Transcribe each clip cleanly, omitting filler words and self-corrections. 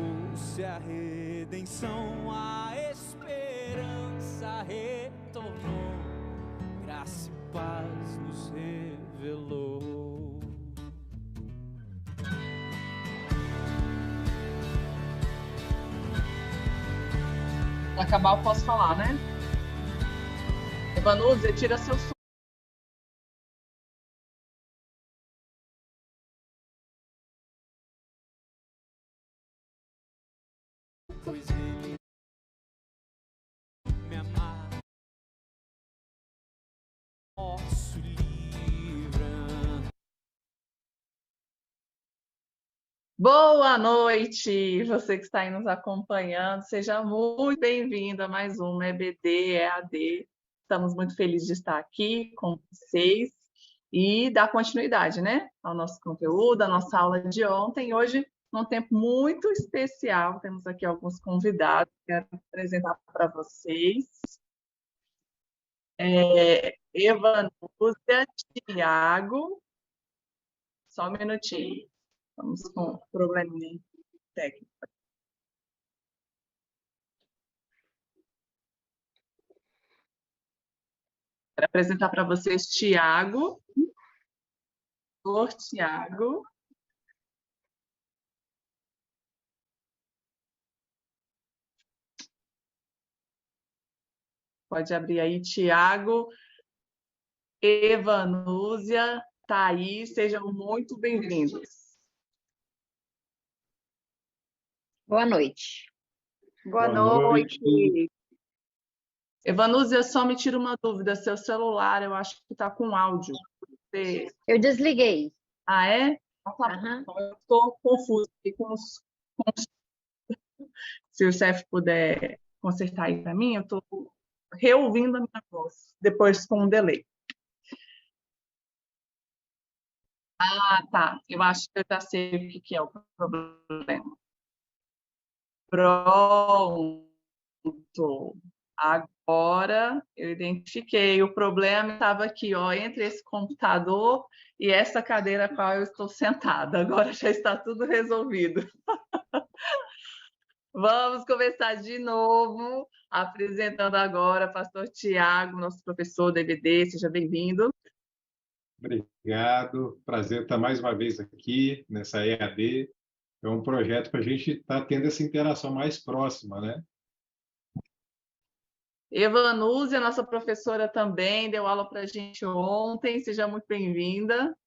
trouxe a redenção, a esperança retornou, graça e paz nos revelou. Para acabar, eu posso falar, né? Evanúzia, tira seu som. Pois ele me amar, posso livrar. Boa noite, você que está aí nos acompanhando, seja muito bem-vindo a mais um EBD, EAD. Estamos muito felizes de estar aqui com vocês e dar continuidade, né, ao nosso conteúdo, à nossa aula de ontem. Hoje, num tempo muito especial, temos aqui alguns convidados que quero apresentar para vocês. Evanúzia, Tiago, só um minutinho, estamos com um probleminha técnico. Quero apresentar para vocês Tiago. Tiago. Pode abrir aí, Tiago. Evanúzia, Thaís, sejam muito bem-vindos. Boa noite. Boa noite. Evanúzia, só me tira uma dúvida, seu celular, eu acho que está com áudio. Você... Eu desliguei. Ah, é? Uhum. Então, eu estou confusa Se o chefe puder consertar aí para mim, eu estou reouvindo a minha voz, depois com um delay. Ah, tá. Eu acho que eu já sei o que é o problema. Pronto. Agora eu identifiquei. O problema estava aqui, ó, entre esse computador e essa cadeira a qual eu estou sentada. Agora já está tudo resolvido. Vamos começar de novo, apresentando agora o pastor Tiago, nosso professor do EBD. Seja bem-vindo. Obrigado. Prazer estar mais uma vez aqui nessa EAD. É um projeto para a gente estar tendo essa interação mais próxima, né? Evanúzia, nossa professora também, deu aula para a gente ontem. Seja muito bem-vinda.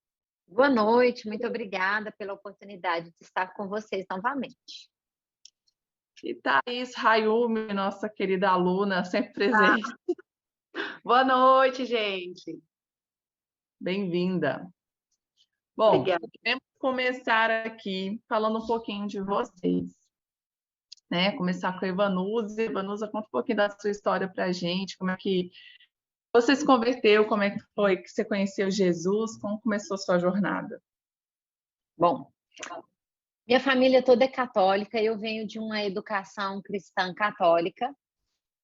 Boa noite, muito obrigada pela oportunidade de estar com vocês novamente. E Thaís Hayumi, nossa querida aluna, sempre presente. Boa noite, gente. Bem-vinda. Bom, Obrigada. vamos começar aqui falando um pouquinho de vocês. Né? Começar com a Evanúzia. Evanúzia, conta um pouquinho da sua história para a gente, como é que você se converteu, como é que foi que você conheceu Jesus, como começou a sua jornada? Bom, minha família toda é católica, eu venho de uma educação cristã católica.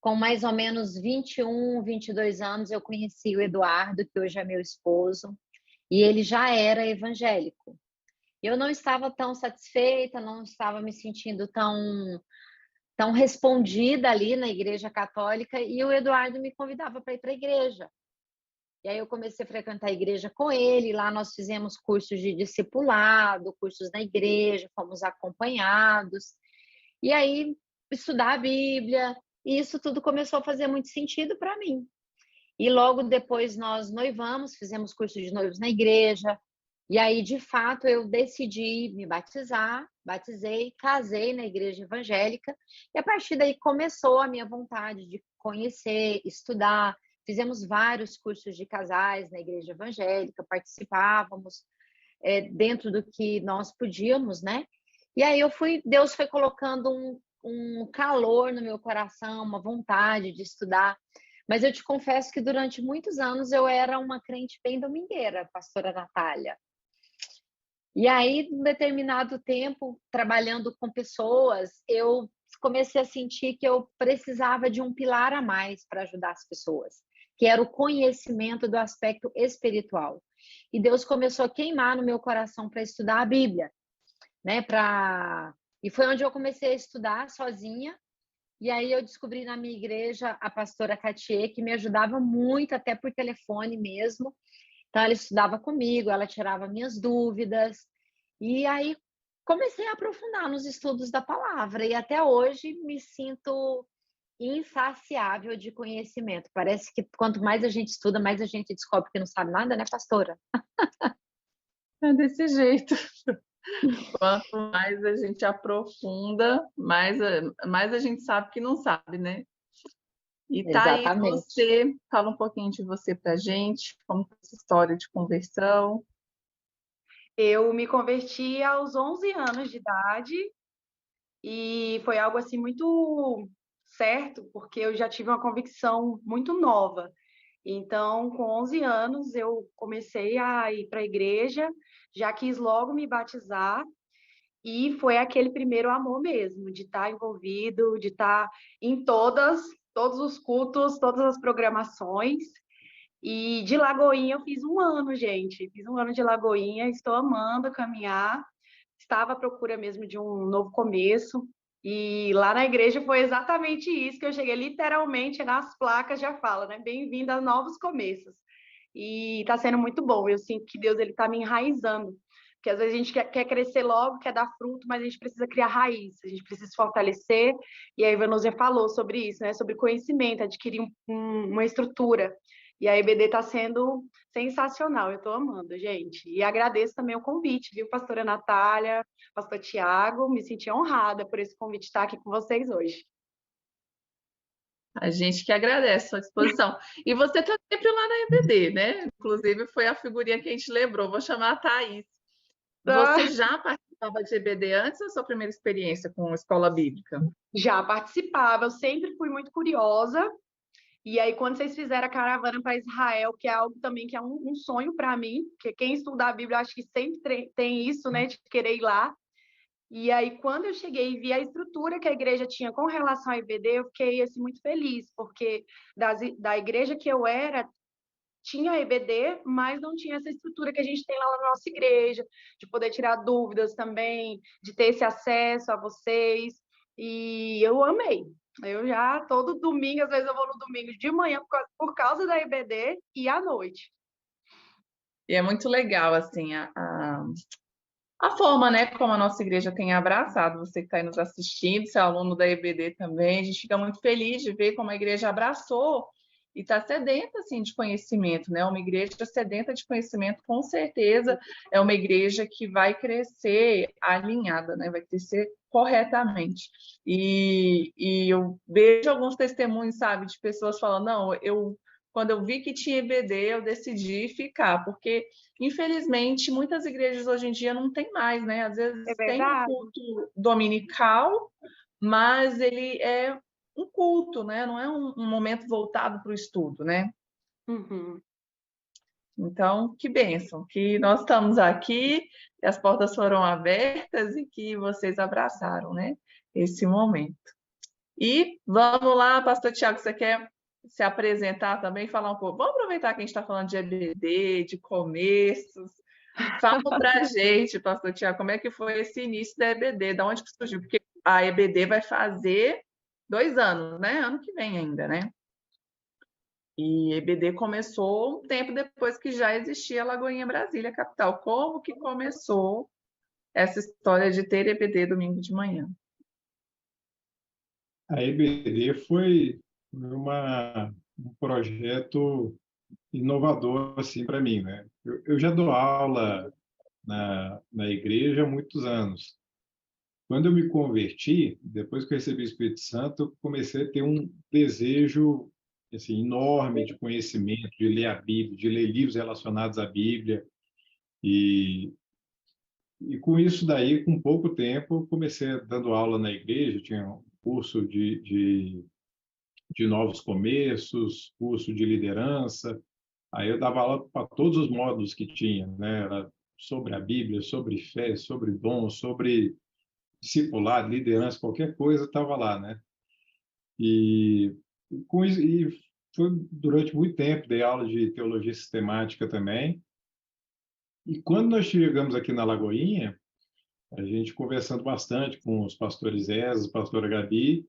Com mais ou menos 21, 22 anos, eu conheci o Eduardo, que hoje é meu esposo, e ele já era evangélico. Eu não estava tão satisfeita, não estava me sentindo tão respondida ali na igreja católica, e o Eduardo me convidava para ir para a igreja. E aí eu comecei a frequentar a igreja com ele, lá nós fizemos cursos de discipulado, cursos na igreja, fomos acompanhados, e aí estudar a Bíblia, e isso tudo começou a fazer muito sentido para mim. E logo depois nós noivamos, fizemos curso de noivos na igreja, e aí, de fato, eu decidi me batizar, batizei, casei na igreja evangélica, e a partir daí começou a minha vontade de conhecer, estudar. Fizemos vários cursos de casais na igreja evangélica, participávamos dentro do que nós podíamos, né? E aí Deus foi colocando um calor no meu coração, uma vontade de estudar. Mas eu te confesso que durante muitos anos eu era uma crente bem domingueira, pastora Natália. E aí, num determinado tempo, trabalhando com pessoas, eu comecei a sentir que eu precisava de um pilar a mais para ajudar as pessoas, que era o conhecimento do aspecto espiritual. E Deus começou a queimar no meu coração para estudar a Bíblia, né? Para E foi onde eu comecei a estudar sozinha. E aí eu descobri na minha igreja a pastora Catiê, que me ajudava muito, até por telefone mesmo. Então ela estudava comigo, ela tirava minhas dúvidas. E aí comecei a aprofundar nos estudos da palavra. E até hoje me sinto insaciável de conhecimento. Parece que quanto mais a gente estuda, mais a gente descobre que não sabe nada, né, pastora? É desse jeito. Quanto mais a gente aprofunda, mais a gente sabe que não sabe, né? E Thaís, Exatamente. você fala um pouquinho de você para a gente, como foi essa história de conversão. Eu me converti aos 11 anos de idade e foi algo assim muito certo, porque eu já tive uma convicção muito nova. Então, com 11 anos, eu comecei a ir para a igreja, já quis logo me batizar e foi aquele primeiro amor mesmo, de estar envolvido, de estar em todos os cultos, todas as programações. E de Lagoinha eu fiz um ano, gente. Fiz um ano de Lagoinha, estou amando caminhar. Estava à procura mesmo de um novo começo. E lá na igreja foi exatamente isso que eu cheguei, literalmente nas placas já fala, né? Bem-vindo a novos começos. E está sendo muito bom. Eu sinto que Deus ele está me enraizando. Porque às vezes a gente quer crescer logo, quer dar fruto, mas a gente precisa criar raiz, a gente precisa se fortalecer. E a Ivanus já falou sobre isso, né? Sobre conhecimento, adquirir uma estrutura. E a EBD está sendo sensacional, eu estou amando, gente. E agradeço também o convite, viu, pastora Natália, pastor Tiago, me senti honrada por esse convite estar aqui com vocês hoje. A gente que agradece a sua disposição. E você está sempre lá na EBD, né? Inclusive, foi a figurinha que a gente lembrou. Vou chamar a Thaís. Você já participava de EBD antes ou sua primeira experiência com a escola bíblica? Já participava, eu sempre fui muito curiosa. E aí, quando vocês fizeram a caravana para Israel, que é algo também que é um sonho para mim, porque quem estuda a Bíblia, acho que sempre tem isso, né, de querer ir lá. E aí, quando eu cheguei e vi a estrutura que a igreja tinha com relação à IBD, eu fiquei assim, muito feliz, porque da igreja que eu era, tinha EBD, mas não tinha essa estrutura que a gente tem lá na nossa igreja, de poder tirar dúvidas também, de ter esse acesso a vocês. E eu amei. Eu já, todo domingo, às vezes eu vou no domingo de manhã por causa da EBD e à noite. E é muito legal, assim, a forma, né, como a nossa igreja tem abraçado. Você que está aí nos assistindo, você é aluno da EBD também, a gente fica muito feliz de ver como a igreja abraçou e está sedenta, assim, de conhecimento, né? Uma igreja sedenta de conhecimento, com certeza, é uma igreja que vai crescer alinhada, né? Vai crescer corretamente. E eu vejo alguns testemunhos, sabe, de pessoas falando, não, quando eu vi que tinha EBD, eu decidi ficar, porque infelizmente, muitas igrejas hoje em dia não tem mais, né? Às É vezes tem um verdade? culto dominical, mas ele é um culto, né? Não é um momento voltado para o estudo, né? Uhum. Então, que bênção, que nós estamos aqui, que as portas foram abertas e que vocês abraçaram, né? Esse momento. E vamos lá, pastor Tiago, você quer se apresentar também, falar um pouco? Vamos aproveitar que a gente está falando de EBD, de começos. Fala para a gente, pastor Tiago, como é que foi esse início da EBD? Da onde que surgiu? Porque a EBD vai fazer 2 anos, né? Ano que vem ainda, né? E EBD começou um tempo depois que já existia Lagoinha Brasília, capital. Como que começou essa história de ter EBD domingo de manhã? A EBD foi um projeto inovador assim para mim, né? Eu já dou aula na igreja há muitos anos. Quando eu me converti, depois que eu recebi o Espírito Santo, eu comecei a ter um desejo assim, enorme de conhecimento, de ler a Bíblia, de ler livros relacionados à Bíblia. E com isso daí, com pouco tempo, eu comecei dando aula na igreja, tinha um curso de novos começos, curso de liderança. Aí eu dava aula para todos os módulos que tinha, né? Era sobre a Bíblia, sobre fé, sobre dom, sobre discipulado, liderança, qualquer coisa estava lá, né? E com isso, e foi durante muito tempo, dei aula de teologia sistemática também. E quando nós chegamos aqui na Lagoinha, a gente conversando bastante com os pastores Ezra, pastora Gabi,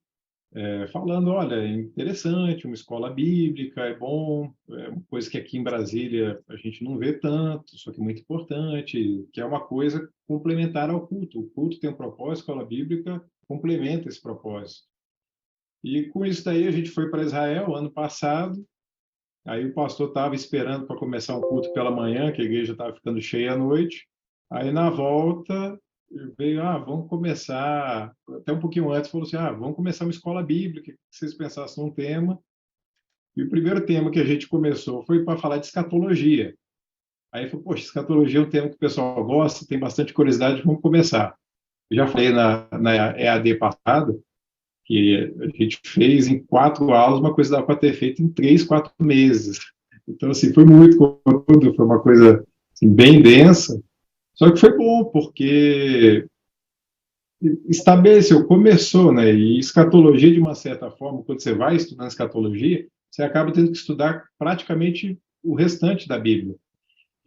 falando, olha, é interessante, uma escola bíblica, é bom, é uma coisa que aqui em Brasília a gente não vê tanto, só que é muito importante, que é uma coisa complementar ao culto. O culto tem um propósito, a escola bíblica complementa esse propósito. E com isso daí a gente foi para Israel ano passado, aí o pastor estava esperando para começar um culto pela manhã, que a igreja estava ficando cheia à noite, aí na volta veio, vamos começar, até um pouquinho antes, falou assim, vamos começar uma escola bíblica, que vocês pensassem num tema. E o primeiro tema que a gente começou foi para falar de escatologia. Aí falou, poxa, escatologia é um tema que o pessoal gosta, tem bastante curiosidade, vamos começar. Eu já falei na EAD passada, que a gente fez em 4 aulas uma coisa que dava para ter feito em 3, 4 meses. Então, assim, foi muito conteúdo, foi uma coisa assim, bem densa, só que foi bom, porque estabeleceu, começou, né? E escatologia, de uma certa forma, quando você vai estudando escatologia, você acaba tendo que estudar praticamente o restante da Bíblia.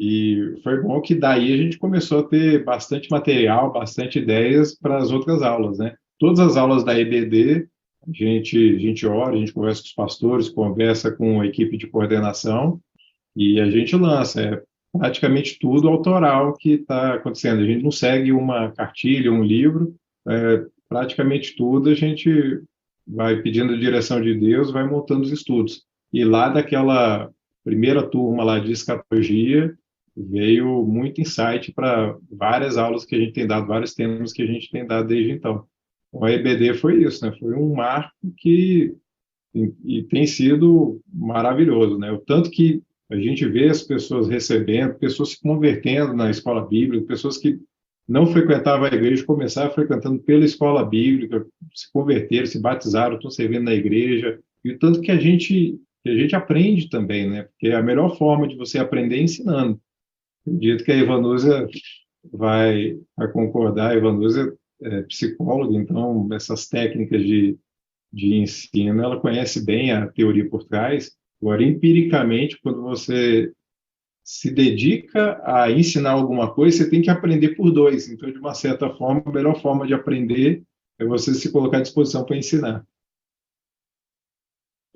E foi bom que daí a gente começou a ter bastante material, bastante ideias para as outras aulas, né? Todas as aulas da EBD, a gente ora, a gente conversa com os pastores, conversa com a equipe de coordenação e a gente lança. É praticamente tudo autoral que está acontecendo. A gente não segue uma cartilha, um livro, praticamente tudo a gente vai pedindo a direção de Deus, vai montando os estudos. E lá daquela primeira turma lá de escatologia, veio muito insight para várias aulas que a gente tem dado, vários temas que a gente tem dado desde então. Então, a EBD foi isso, né? Foi um marco que e tem sido maravilhoso, né? O tanto que a gente vê as pessoas recebendo, pessoas se convertendo na escola bíblica, pessoas que não frequentavam a igreja, começaram frequentando pela escola bíblica, se converteram, se batizaram, estão servindo na igreja, e o tanto que a gente aprende também, né? Porque a melhor forma de você aprender é ensinando. Acredito que a Evanúzia vai concordar, a Evanúzia é psicóloga, então essas técnicas de ensino, ela conhece bem a teoria por trás. Agora, empiricamente, quando você se dedica a ensinar alguma coisa, você tem que aprender por dois. Então, de uma certa forma, a melhor forma de aprender é você se colocar à disposição para ensinar.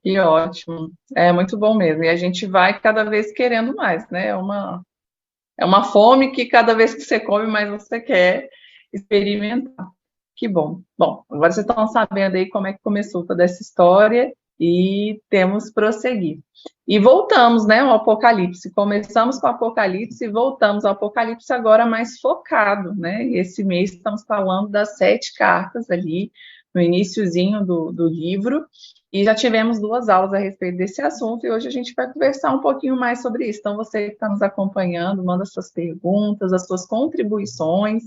Que ótimo. É muito bom mesmo. E a gente vai cada vez querendo mais, né? É uma fome que cada vez que você come, mais você quer experimentar. Que bom. Bom, agora vocês estão sabendo aí como é que começou toda essa história e temos que prosseguir. E voltamos, né, ao Apocalipse. Começamos com o Apocalipse e voltamos ao Apocalipse agora mais focado, né? E esse mês estamos falando das 7 cartas ali, no iniciozinho do livro, e já tivemos 2 aulas a respeito desse assunto, e hoje a gente vai conversar um pouquinho mais sobre isso. Então, você que está nos acompanhando, manda suas perguntas, as suas contribuições,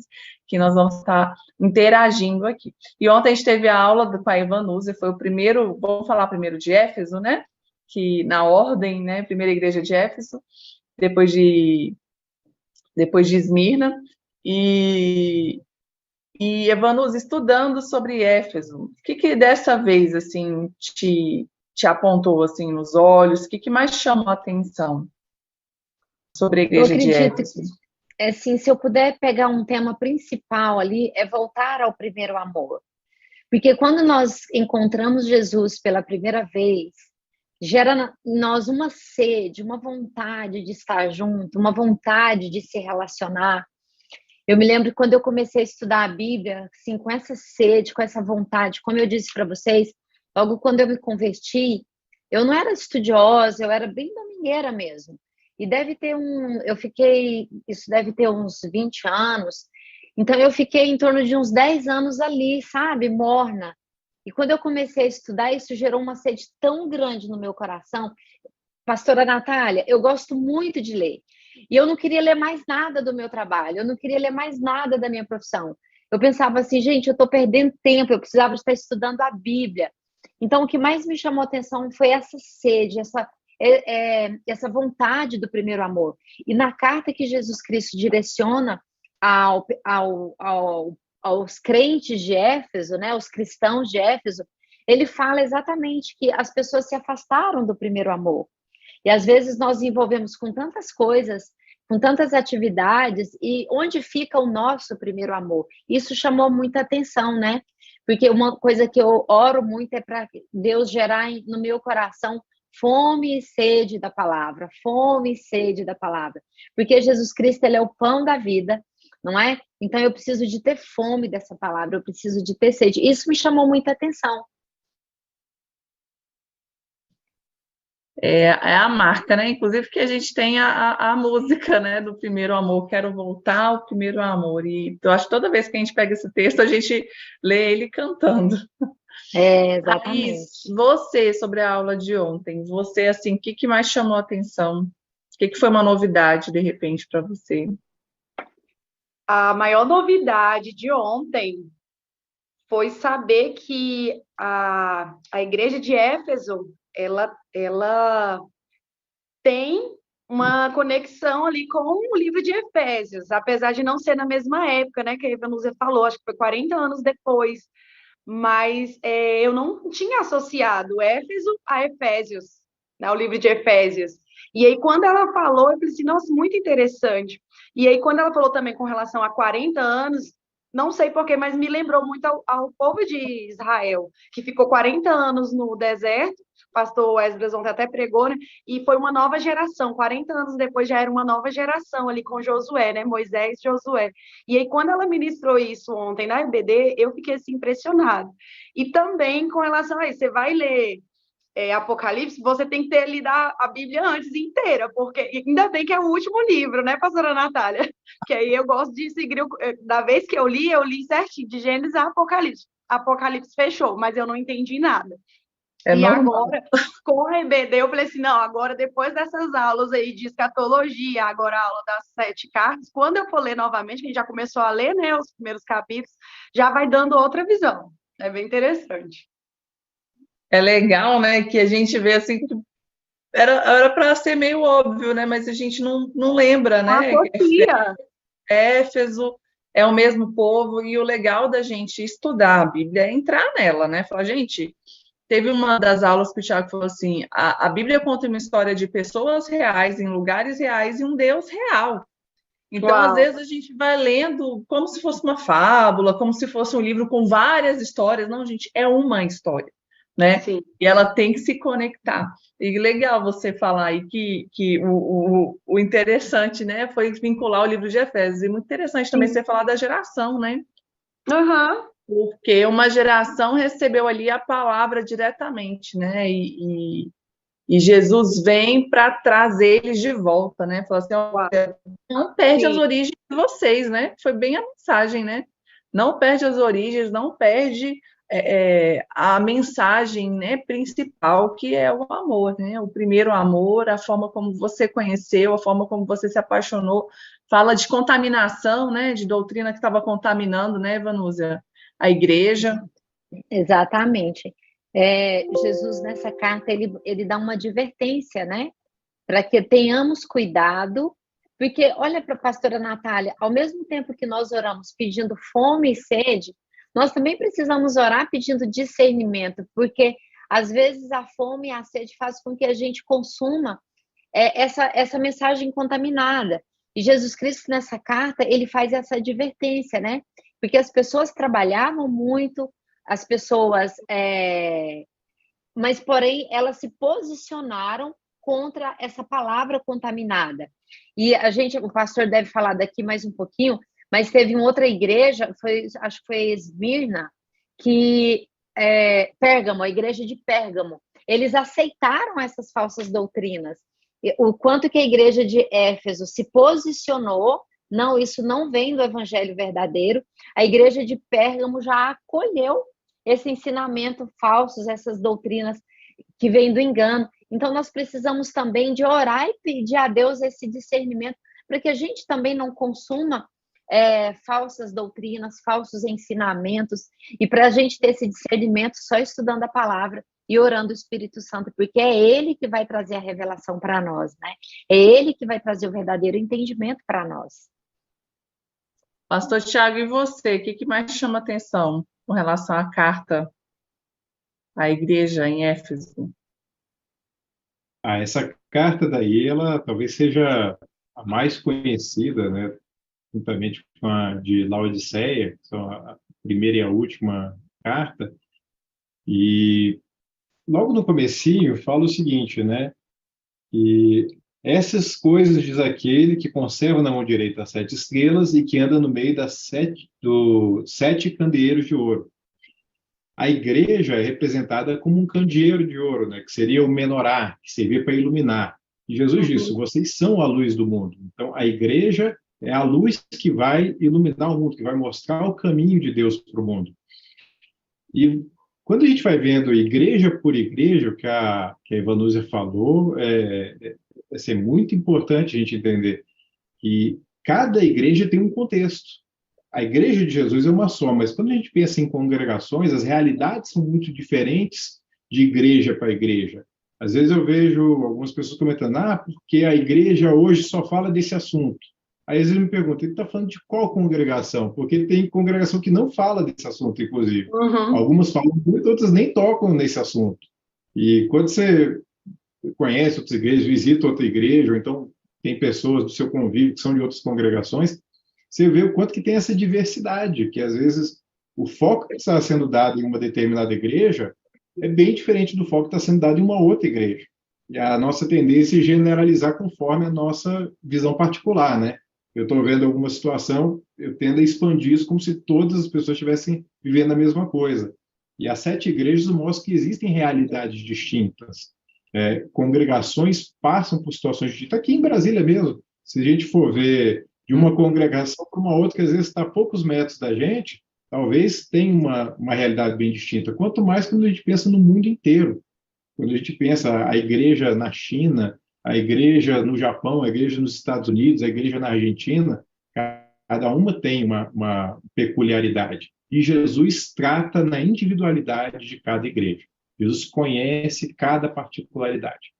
que nós vamos estar interagindo aqui. E ontem a gente teve a aula com a Evanúzia, foi o primeiro, vamos falar primeiro de Éfeso, né? Que na ordem, né? Primeira igreja de Éfeso, depois de Esmirna, e Evanúzia, estudando sobre Éfeso, o que dessa vez, assim, te apontou, assim, nos olhos? O que mais chamou a atenção sobre a igreja de Éfeso? Assim, se eu puder pegar um tema principal ali, é voltar ao primeiro amor. Porque quando nós encontramos Jesus pela primeira vez, gera em nós uma sede, uma vontade de estar junto, uma vontade de se relacionar. Eu me lembro quando eu comecei a estudar a Bíblia, assim, com essa sede, com essa vontade, como eu disse para vocês, logo quando eu me converti, eu não era estudiosa, eu era bem domingueira mesmo. E isso deve ter uns 20 anos. Então eu fiquei em torno de uns 10 anos ali, sabe, morna. E quando eu comecei a estudar, isso gerou uma sede tão grande no meu coração. Pastora Natália, eu gosto muito de ler. E eu não queria ler mais nada do meu trabalho, eu não queria ler mais nada da minha profissão. Eu pensava assim, gente, eu estou perdendo tempo, eu precisava estar estudando a Bíblia. Então, o que mais me chamou a atenção foi essa sede, essa vontade do primeiro amor. E na carta que Jesus Cristo direciona aos crentes de Éfeso, né, os cristãos de Éfeso, ele fala exatamente que as pessoas se afastaram do primeiro amor. E às vezes nós envolvemos com tantas coisas com tantas atividades, e onde fica o nosso primeiro amor? Isso chamou muita atenção, né? Porque uma coisa que eu oro muito é para Deus gerar no meu coração fome e sede da palavra, fome e sede da palavra. Porque Jesus Cristo, ele é o pão da vida, não é? Então eu preciso de ter fome dessa palavra, eu preciso de ter sede. Isso me chamou muita atenção. É a marca, né? Inclusive que a gente tem a música, né, do primeiro amor, quero voltar ao primeiro amor. E eu acho que toda vez que a gente pega esse texto, a gente lê ele cantando. Exatamente. Você, sobre a aula de ontem, você, assim, o que mais chamou a atenção? O que foi uma novidade, de repente, para você? A maior novidade de ontem foi saber que a igreja de Éfeso, ela tem uma conexão ali com o livro de Efésios, apesar de não ser na mesma época, né, que a Evanusa falou, acho que foi 40 anos depois, mas eu não tinha associado Éfeso a Efésios, né, o livro de Efésios. E aí, quando ela falou, eu falei assim, nossa, muito interessante. E aí, quando ela falou também com relação a 40 anos, não sei porquê, mas me lembrou muito ao povo de Israel, que ficou 40 anos no deserto, o pastor Esdras ontem até pregou, né? E foi uma nova geração, 40 anos depois já era uma nova geração ali com Josué, né? Moisés e Josué. E aí, quando ela ministrou isso ontem na EBD, eu fiquei assim, impressionada. E também com relação a isso, você vai ler Apocalipse, você tem que ter lido a Bíblia antes inteira, porque ainda bem que é o último livro, né, pastora Natália? Que aí eu gosto de seguir, da vez que eu li certinho, de Gênesis a Apocalipse. Apocalipse fechou, mas eu não entendi nada. É e normal. agora, com a EBD, eu falei assim, não, agora depois dessas aulas aí de escatologia, agora a aula das 7 cartas, quando eu for ler novamente, que a gente já começou a ler, né, os primeiros capítulos, já vai dando outra visão. É bem interessante. É legal, né, que a gente vê assim, que era para ser meio óbvio, né, mas a gente não lembra, né, que Associa. Éfeso é o mesmo povo, e o legal da gente estudar a Bíblia é entrar nela, né, falar, gente, teve uma das aulas que o Tiago falou assim, a Bíblia conta uma história de pessoas reais, em lugares reais, e um Deus real. Então, às Uau. vezes, a gente vai lendo como se fosse uma fábula, como se fosse um livro com várias histórias. Não, gente, é uma história, né? Sim. E ela tem que se conectar. E legal você falar aí que o interessante, né, foi vincular o livro de Efésios. E muito interessante também Sim. você falar da geração, né? Uhum. Porque uma geração recebeu ali a palavra diretamente, né? E Jesus vem para trazer eles de volta, né? Falou assim, Uau. olha, não perde as Sim. origens de vocês, né? Foi bem a mensagem, né? Não perde as origens, não perde a mensagem, né, principal, que é o amor, né? O primeiro amor, a forma como você conheceu, a forma como você se apaixonou. Fala de contaminação, né? De doutrina que estava contaminando, né, Vanúzia? A igreja. Exatamente. Jesus, nessa carta, ele dá uma advertência, né? Para que tenhamos cuidado, porque, olha para a pastora Natália, ao mesmo tempo que nós oramos pedindo fome e sede, nós também precisamos orar pedindo discernimento, porque às vezes a fome e a sede faz com que a gente consuma essa mensagem contaminada. E Jesus Cristo, nessa carta, ele faz essa advertência, né? Porque as pessoas trabalhavam muito, as pessoas, mas porém elas se posicionaram contra essa palavra contaminada. E o pastor deve falar daqui mais um pouquinho, mas teve uma outra igreja, acho que foi Esmirna, Pérgamo, a igreja de Pérgamo, eles aceitaram essas falsas doutrinas. O quanto que a igreja de Éfeso se posicionou, não, isso não vem do evangelho verdadeiro, a igreja de Pérgamo já acolheu esse ensinamento falso, essas doutrinas que vêm do engano. Então, nós precisamos também de orar e pedir a Deus esse discernimento para que a gente também não consuma falsas doutrinas, falsos ensinamentos, e para a gente ter esse discernimento só estudando a palavra e orando o Espírito Santo, porque é Ele que vai trazer a revelação para nós, né? É Ele que vai trazer o verdadeiro entendimento para nós. Pastor Tiago, e você? O que mais chama atenção com relação à carta à igreja em Éfeso? Essa carta daí, ela talvez seja a mais conhecida, né, juntamente com a de Laodiceia, que são a primeira e a última carta, e logo no comecinho fala o seguinte, né, que essas coisas diz aquele que conserva na mão direita as 7 estrelas e que anda no meio dos 7 candeeiros de ouro. A igreja é representada como um candeeiro de ouro, né, que seria o menorá, que servia para iluminar. E Jesus disse: vocês são a luz do mundo. Então, a igreja é a luz que vai iluminar o mundo, que vai mostrar o caminho de Deus para o mundo. E quando a gente vai vendo igreja por igreja, o que a Ivanúzia falou, é muito importante a gente entender que cada igreja tem um contexto. A igreja de Jesus é uma só, mas quando a gente pensa em congregações, as realidades são muito diferentes de igreja para igreja. Às vezes eu vejo algumas pessoas comentando, porque a igreja hoje só fala desse assunto. Aí às vezes me perguntam, ele está falando de qual congregação? Porque tem congregação que não fala desse assunto, inclusive. Algumas falam muito, outras nem tocam nesse assunto. E quando você conhece outras igrejas, visita outra igreja, ou então tem pessoas do seu convívio que são de outras congregações, você vê o quanto que tem essa diversidade, que às vezes o foco que está sendo dado em uma determinada igreja é bem diferente do foco que está sendo dado em uma outra igreja. E a nossa tendência é generalizar conforme a nossa visão particular, né? Eu estou vendo alguma situação, eu tendo a expandir isso como se todas as pessoas estivessem vivendo a mesma coisa. E as 7 igrejas mostram que existem realidades distintas. Congregações passam por situações distintas. Aqui em Brasília mesmo, se a gente for ver de uma congregação para uma outra, que às vezes está a poucos metros da gente, talvez tenha uma realidade bem distinta. Quanto mais quando a gente pensa no mundo inteiro. Quando a gente pensa a igreja na China, a igreja no Japão, a igreja nos Estados Unidos, a igreja na Argentina, cada uma tem uma peculiaridade. E Jesus trata na individualidade de cada igreja. Jesus conhece cada particularidade.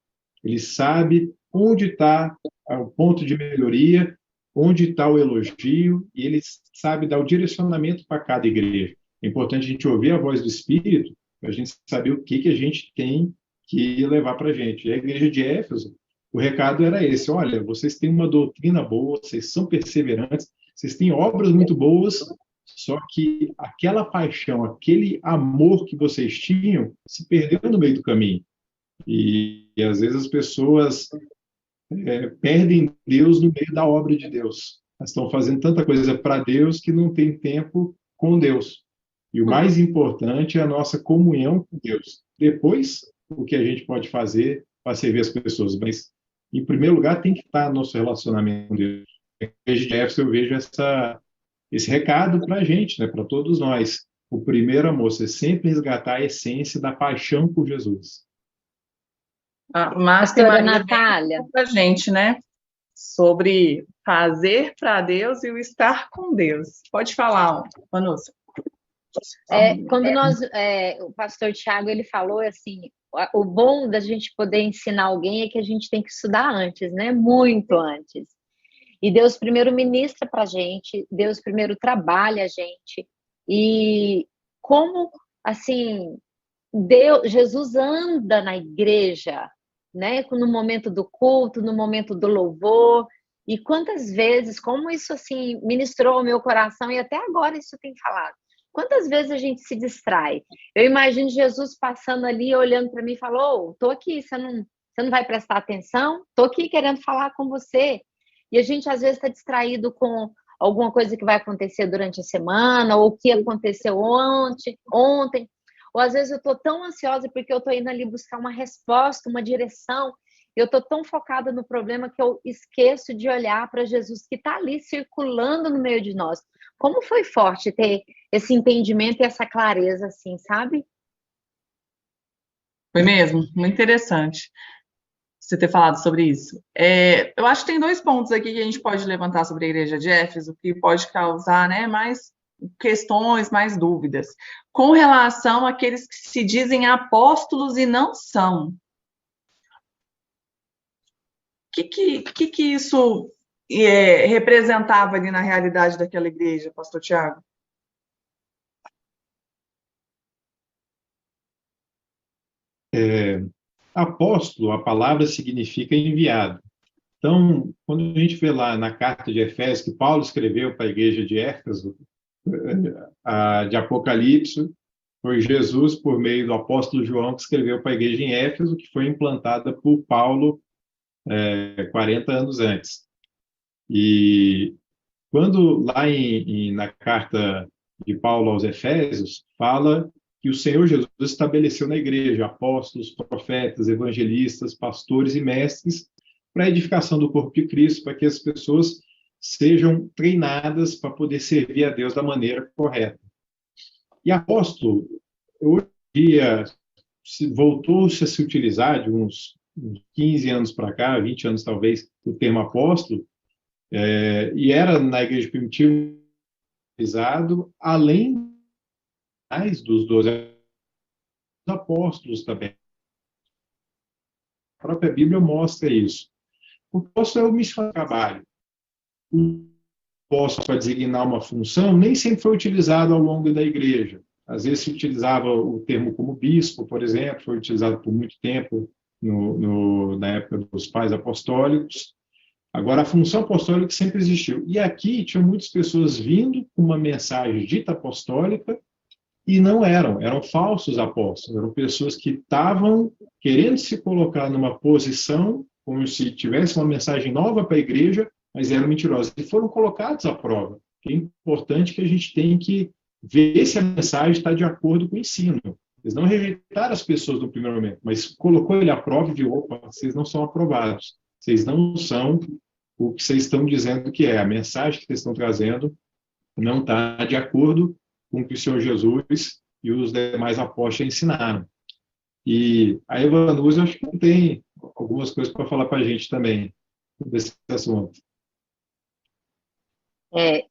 Ele sabe onde está o ponto de melhoria, onde está o elogio, e ele sabe dar o direcionamento para cada igreja. É importante a gente ouvir a voz do Espírito, para a gente saber o que a gente tem que levar para a gente. E a igreja de Éfeso, o recado era esse: olha, vocês têm uma doutrina boa, vocês são perseverantes, vocês têm obras muito boas, só que aquela paixão, aquele amor que vocês tinham, se perdeu no meio do caminho. E às vezes as pessoas perdem Deus no meio da obra de Deus. Elas estão fazendo tanta coisa para Deus que não tem tempo com Deus. E o mais importante é a nossa comunhão com Deus. Depois, o que a gente pode fazer para servir as pessoas. Mas, em primeiro lugar, tem que estar nosso relacionamento com Deus. Desde Jefferson, eu vejo esse recado para a gente, né, para todos nós. O primeiro amor, você sempre resgatar a essência da paixão por Jesus. Márcia e Pastora Maria Natália. para a gente, né? Sobre fazer para Deus e o estar com Deus. Pode falar, Vanusa. Quando o pastor Tiago, ele falou assim, o bom da gente poder ensinar alguém é que a gente tem que estudar antes, né? Muito antes. E Deus primeiro ministra para a gente, Deus primeiro trabalha a gente. E como, assim, Jesus anda na igreja, né? No momento do culto, no momento do louvor. E quantas vezes, como isso, assim, ministrou o meu coração, e até agora isso tem falado. Quantas vezes a gente se distrai? Eu imagino Jesus passando ali, olhando para mim e falou: tô aqui, você não vai prestar atenção? Tô aqui querendo falar com você. E a gente, às vezes, está distraído com alguma coisa que vai acontecer durante a semana, ou o que aconteceu ontem. Ou, às vezes, eu estou tão ansiosa porque eu estou indo ali buscar uma resposta, uma direção. Eu estou tão focada no problema que eu esqueço de olhar para Jesus que está ali circulando no meio de nós. Como foi forte ter esse entendimento e essa clareza, assim, sabe? Foi mesmo, muito interessante você ter falado sobre isso. Eu acho que tem 2 pontos aqui que a gente pode levantar sobre a igreja de Éfeso, que pode causar, né, mais questões, mais dúvidas. Com relação àqueles que se dizem apóstolos e não são. O que isso representava ali na realidade daquela igreja, pastor Tiago? Apóstolo, a palavra significa enviado. Então, quando a gente vê lá na carta de Efésios, que Paulo escreveu para a igreja de Éfeso, de Apocalipse, foi Jesus, por meio do apóstolo João, que escreveu para a igreja em Éfeso, que foi implantada por Paulo 40 anos antes. E quando lá na carta de Paulo aos Efésios, fala que o Senhor Jesus estabeleceu na igreja apóstolos, profetas, evangelistas, pastores e mestres para a edificação do corpo de Cristo, para que as pessoas sejam treinadas para poder servir a Deus da maneira correta. E apóstolo, hoje em dia, voltou-se a se utilizar de uns 15 anos para cá, 20 anos talvez, o termo apóstolo, e era na igreja primitiva utilizado, além mais dos 12 apóstolos também. A própria Bíblia mostra isso. O apóstolo é o missionário de trabalho. O apóstolo, para designar uma função, nem sempre foi utilizado ao longo da igreja. Às vezes se utilizava o termo como bispo, por exemplo, foi utilizado por muito tempo na época dos pais apostólicos. Agora, a função apostólica sempre existiu. E aqui tinham muitas pessoas vindo com uma mensagem dita apostólica e não eram falsos apóstolos, eram pessoas que estavam querendo se colocar numa posição como se tivesse uma mensagem nova para a igreja, mas eram mentirosos. E foram colocados à prova. É importante que a gente tenha que ver se a mensagem está de acordo com o ensino. Eles não rejeitaram as pessoas no primeiro momento, mas colocou ele à prova e viu, opa, vocês não são aprovados. Vocês não são o que vocês estão dizendo que é. A mensagem que vocês estão trazendo não está de acordo com o que o Senhor Jesus e os demais apóstolos ensinaram. E a Evanusa, acho que tem algumas coisas para falar para a gente também desse assunto.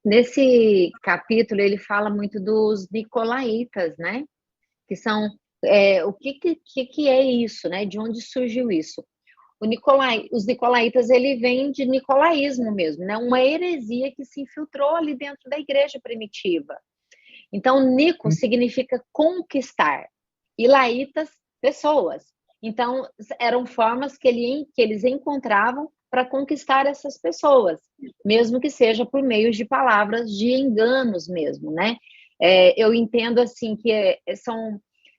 Nesse capítulo, ele fala muito dos nicolaítas, né? Que são... o que é isso, né? De onde surgiu isso? Os nicolaítas, ele vem de nicolaísmo mesmo, né? Uma heresia que se infiltrou ali dentro da igreja primitiva. Então, Nico significa conquistar, e laítas, pessoas. Então, eram formas que eles encontravam para conquistar essas pessoas, mesmo que seja por meio de palavras de enganos mesmo, né? Eu entendo assim que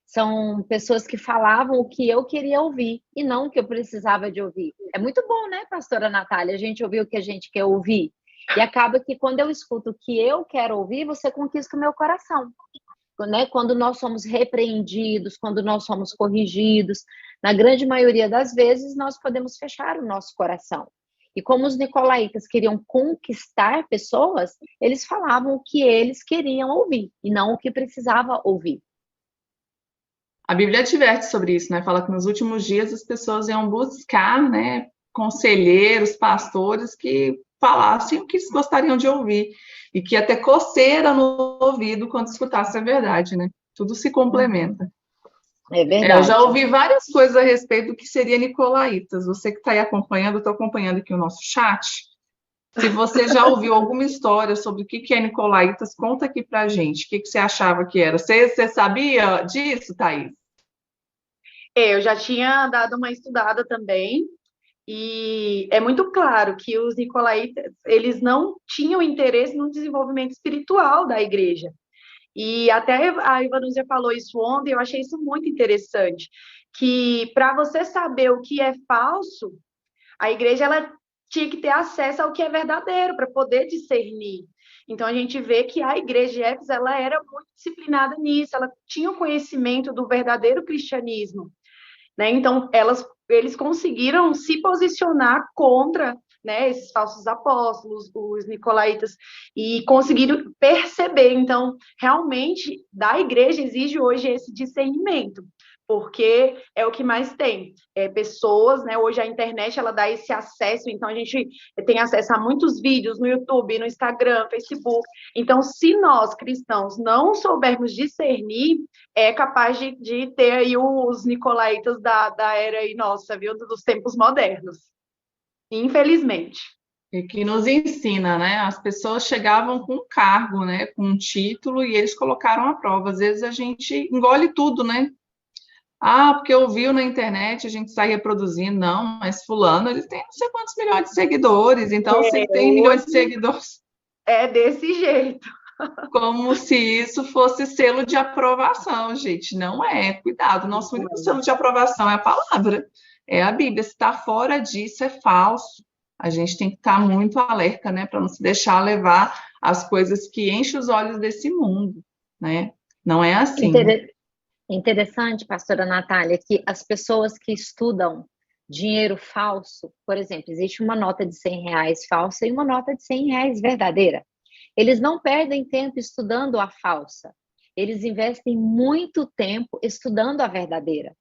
são pessoas que falavam o que eu queria ouvir e não o que eu precisava de ouvir. É muito bom, né, pastora Natália, a gente ouvir o que a gente quer ouvir. E acaba que quando eu escuto o que eu quero ouvir, você conquista o meu coração. Né? Quando nós somos repreendidos, quando nós somos corrigidos, na grande maioria das vezes nós podemos fechar o nosso coração. E como os nicolaítas queriam conquistar pessoas, eles falavam o que eles queriam ouvir e não o que precisava ouvir. A Bíblia adverte sobre isso, né? Fala que nos últimos dias as pessoas iam buscar, né, conselheiros, pastores que falassem o que eles gostariam de ouvir e que até coceira no ouvido quando escutasse a verdade, né? Tudo se complementa. É verdade. Eu já ouvi várias coisas a respeito do que seria nicolaítas. Você que está aí acompanhando, eu estou acompanhando aqui o nosso chat. Se você já ouviu alguma história sobre o que é nicolaítas, conta aqui pra gente. O que você achava que era? Você sabia disso, Thaís? Eu já tinha dado uma estudada também. E é muito claro que os nicolaítas, eles não tinham interesse no desenvolvimento espiritual da igreja. E até a Ivanúzia falou isso ontem, eu achei isso muito interessante, que para você saber o que é falso, a igreja ela tinha que ter acesso ao que é verdadeiro, para poder discernir. Então, a gente vê que a igreja de Éfeso, ela era muito disciplinada nisso, ela tinha o conhecimento do verdadeiro cristianismo. Né? Então, eles conseguiram se posicionar contra, né, esses falsos apóstolos, os nicolaítas, e conseguiram perceber. Então, realmente, da igreja exige hoje esse discernimento, porque é o que mais tem. Pessoas, né, hoje a internet, ela dá esse acesso, então a gente tem acesso a muitos vídeos no YouTube, no Instagram, Facebook. Então, se nós, cristãos, não soubermos discernir, é capaz de ter aí os nicolaítas da era aí nossa, viu, dos tempos modernos. Infelizmente. E que nos ensina, né? As pessoas chegavam com um cargo, né? Com um título, e eles colocaram à prova. Às vezes a gente engole tudo, né? Ah, porque ouviu na internet, a gente sai reproduzindo. Não, mas fulano, ele tem não sei quantos milhões de seguidores. Então, se ele tem milhões de Hoje seguidores, é desse jeito. como se isso fosse selo de aprovação, gente. Não é. Cuidado, nosso único selo de aprovação é a palavra, é a Bíblia. Se está fora disso, é falso. A gente tem que estar muito alerta, né, para não se deixar levar as coisas que enchem os olhos desse mundo, né? Não é assim. Interessante, pastora Natália, que as pessoas que estudam dinheiro falso, por exemplo, existe uma nota de R$ 100 falsa e uma nota de R$ 100 verdadeira. Eles não perdem tempo estudando a falsa, eles investem muito tempo estudando a verdadeira.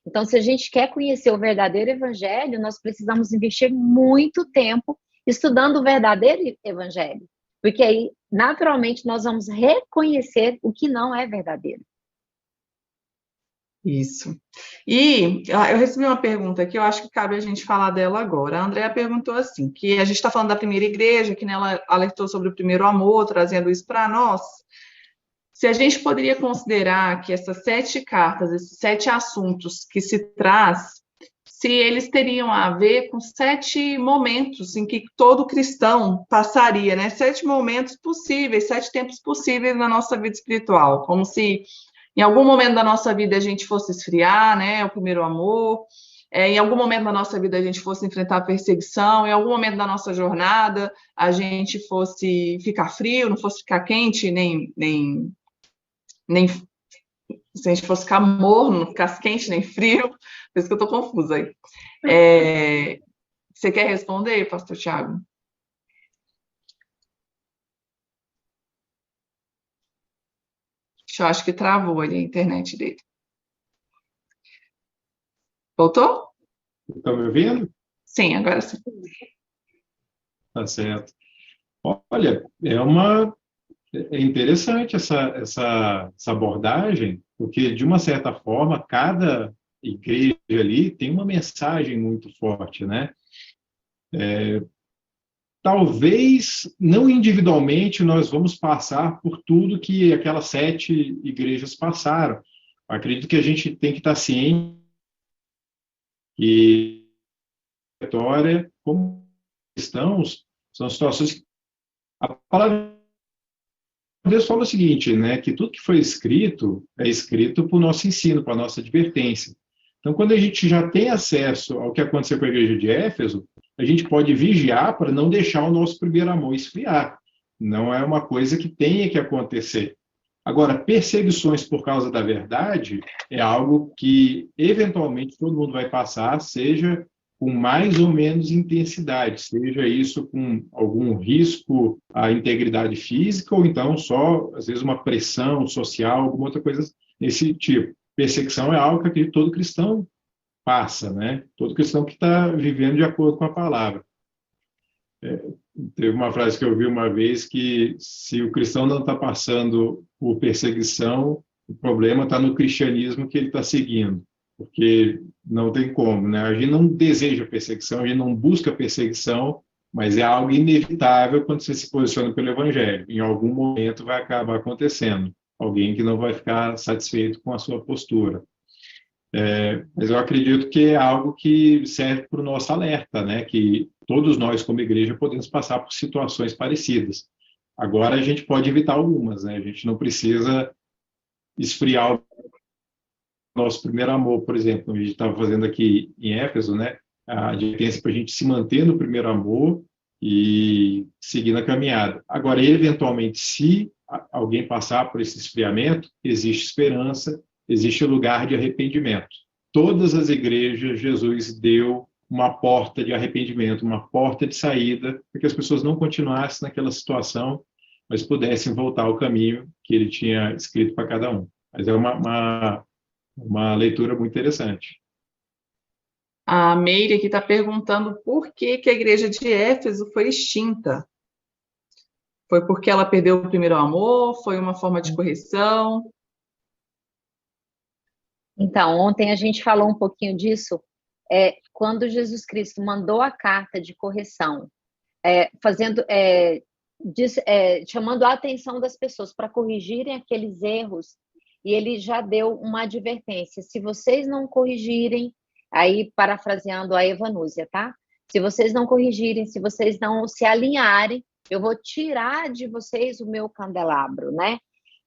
Então, se a gente quer conhecer o verdadeiro evangelho, nós precisamos investir muito tempo estudando o verdadeiro evangelho, porque aí, naturalmente, nós vamos reconhecer o que não é verdadeiro. Isso. E eu recebi uma pergunta aqui, eu acho que cabe a gente falar dela agora. A Andrea perguntou assim, que a gente está falando da primeira igreja, que nela alertou sobre o primeiro amor, trazendo isso para nós. Se a gente poderia considerar que essas 7 cartas, esses 7 assuntos que se traz, se eles teriam a ver com 7 momentos em que todo cristão passaria, né? 7 momentos possíveis, 7 tempos possíveis na nossa vida espiritual, como se em algum momento da nossa vida a gente fosse esfriar, né? O primeiro amor. Em algum momento da nossa vida a gente fosse enfrentar perseguição, em algum momento da nossa jornada a gente fosse ficar frio, não fosse ficar quente, nem se a gente fosse ficar morno, não ficasse quente nem frio. Por isso que eu estou confusa aí. Você quer responder, pastor Tiago? Eu acho que travou ali a internet dele. Voltou? Estão me ouvindo? Sim, agora sim. Tá certo. Olha, é interessante essa abordagem, porque, de uma certa forma, cada igreja ali tem uma mensagem muito forte, né? Talvez, não individualmente, nós vamos passar por tudo que aquelas 7 igrejas passaram. Eu acredito que a gente tem que estar ciente que a história, como cristãos, são situações que a palavra de Deus fala o seguinte, né, que tudo que foi escrito é escrito para o nosso ensino, para a nossa advertência. Então, quando a gente já tem acesso ao que aconteceu com a igreja de Éfeso, a gente pode vigiar para não deixar o nosso primeiro amor esfriar. Não é uma coisa que tenha que acontecer. Agora, perseguições por causa da verdade é algo que, eventualmente, todo mundo vai passar, seja com mais ou menos intensidade, seja isso com algum risco à integridade física ou então só, às vezes, uma pressão social, alguma outra coisa desse tipo. Perseguição é algo que todo cristão passa, né? Todo cristão que está vivendo de acordo com a palavra. Teve uma frase que eu vi uma vez que se o cristão não está passando por perseguição, o problema está no cristianismo que ele está seguindo, porque não tem como, né? A gente não deseja perseguição, a gente não busca perseguição, mas é algo inevitável quando você se posiciona pelo evangelho. Em algum momento vai acabar acontecendo. Alguém que não vai ficar satisfeito com a sua postura. Mas eu acredito que é algo que serve para o nosso alerta, né? Que todos nós, como igreja, podemos passar por situações parecidas. Agora, a gente pode evitar algumas, né? A gente não precisa esfriar o nosso primeiro amor, por exemplo. A gente estava fazendo aqui em Éfeso, né? A advertência para a gente se manter no primeiro amor e seguir na caminhada. Agora, eventualmente, se alguém passar por esse esfriamento, existe esperança, existe lugar de arrependimento. Todas as igrejas, Jesus deu uma porta de arrependimento, uma porta de saída, para que as pessoas não continuassem naquela situação, mas pudessem voltar ao caminho que ele tinha escrito para cada um. Mas é uma leitura muito interessante. A Meire aqui está perguntando por que a igreja de Éfeso foi extinta. Foi porque ela perdeu o primeiro amor? Foi uma forma de correção? Então, ontem a gente falou um pouquinho disso, quando Jesus Cristo mandou a carta de correção, chamando a atenção das pessoas para corrigirem aqueles erros e ele já deu uma advertência. Se vocês não corrigirem, aí parafraseando a Evanúzia, tá? Se vocês não corrigirem, se vocês não se alinharem, eu vou tirar de vocês o meu candelabro, né?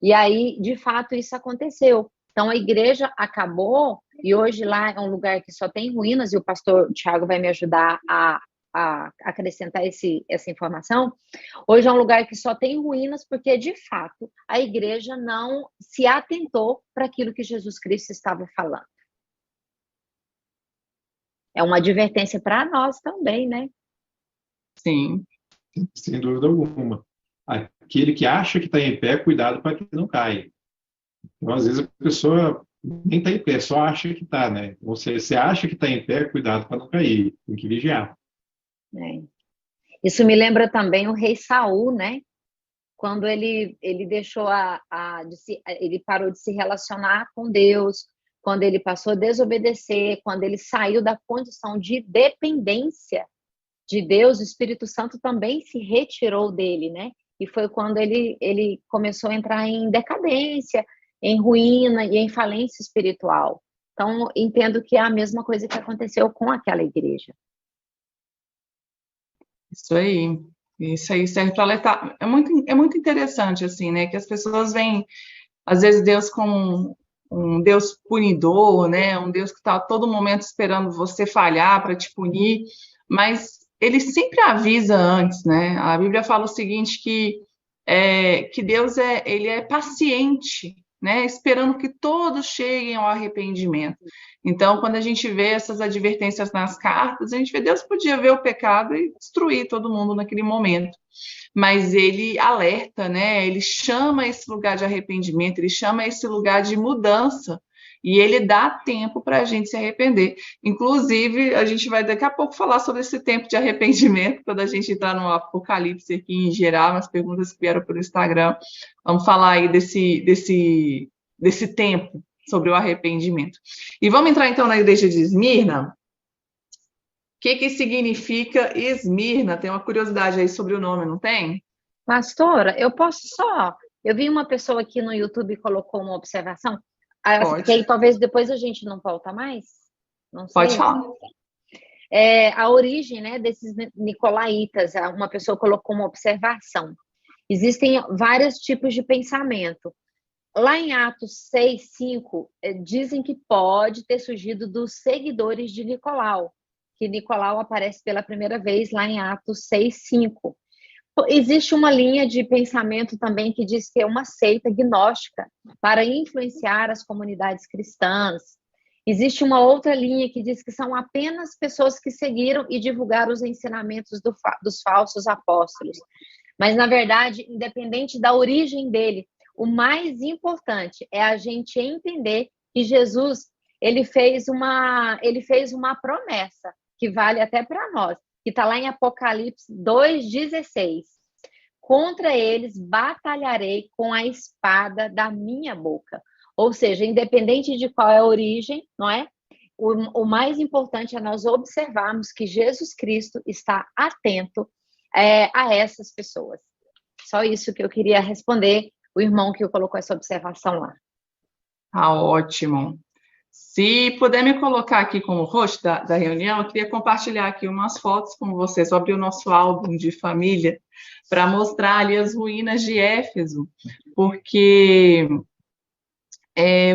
E aí, de fato, isso aconteceu. Então, a igreja acabou, e hoje lá é um lugar que só tem ruínas, e o pastor Tiago vai me ajudar a acrescentar essa informação. Hoje é um lugar que só tem ruínas, porque, de fato, a igreja não se atentou para aquilo que Jesus Cristo estava falando. É uma advertência para nós também, né? Sim. Sem dúvida alguma. Aquele que acha que está em pé, cuidado para que não caia. Então, às vezes, a pessoa nem está em pé, só acha que está, né? Ou seja, você acha que está em pé, cuidado para não cair, tem que vigiar. É. Isso me lembra também o rei Saul, né? Quando ele deixou ele parou de se relacionar com Deus, quando ele passou a desobedecer, quando ele saiu da condição de dependência de Deus, o Espírito Santo também se retirou dele, né? E foi quando ele começou a entrar em decadência, em ruína e em falência espiritual. Então, entendo que é a mesma coisa que aconteceu com aquela igreja. Isso aí serve para alertar. É muito interessante, assim, né? Que as pessoas veem, às vezes, Deus como um Deus punidor, né? Um Deus que está a todo momento esperando você falhar para te punir, mas ele sempre avisa antes, né? A Bíblia fala o seguinte, que Deus ele é paciente, né? Esperando que todos cheguem ao arrependimento. Então, quando a gente vê essas advertências nas cartas, a gente vê Deus podia ver o pecado e destruir todo mundo naquele momento. Mas ele alerta, né? Ele chama esse lugar de arrependimento, ele chama esse lugar de mudança, e ele dá tempo para a gente se arrepender. Inclusive, a gente vai daqui a pouco falar sobre esse tempo de arrependimento, quando a gente entrar no Apocalipse aqui em geral, nas perguntas que vieram pelo Instagram. Vamos falar aí desse tempo sobre o arrependimento. E vamos entrar então na igreja de Esmirna. O que significa Esmirna? Tem uma curiosidade aí sobre o nome, não tem? Pastora, eu posso só... Eu vi uma pessoa aqui no YouTube que colocou uma observação, que aí talvez depois a gente não volta mais? Não sei. Pode falar. A origem, né, desses nicolaítas, uma pessoa colocou uma observação. Existem vários tipos de pensamento. Lá em Atos 6:5, dizem que pode ter surgido dos seguidores de Nicolau, que Nicolau aparece pela primeira vez lá em Atos 6:5. Existe uma linha de pensamento também que diz que é uma seita gnóstica para influenciar as comunidades cristãs. Existe uma outra linha que diz que são apenas pessoas que seguiram e divulgaram os ensinamentos dos falsos apóstolos. Mas, na verdade, independente da origem dele, o mais importante é a gente entender que Jesus ele fez uma promessa que vale até para nós, que está lá em Apocalipse 2:16. Contra eles batalharei com a espada da minha boca. Ou seja, independente de qual é a origem, não é? O mais importante é nós observarmos que Jesus Cristo está atento a essas pessoas. Só isso que eu queria responder o irmão que colocou essa observação lá. Ah, ótimo. Se puder me colocar aqui como host da reunião, eu queria compartilhar aqui umas fotos com vocês. Vou abrir o nosso álbum de família para mostrar ali as ruínas de Éfeso, porque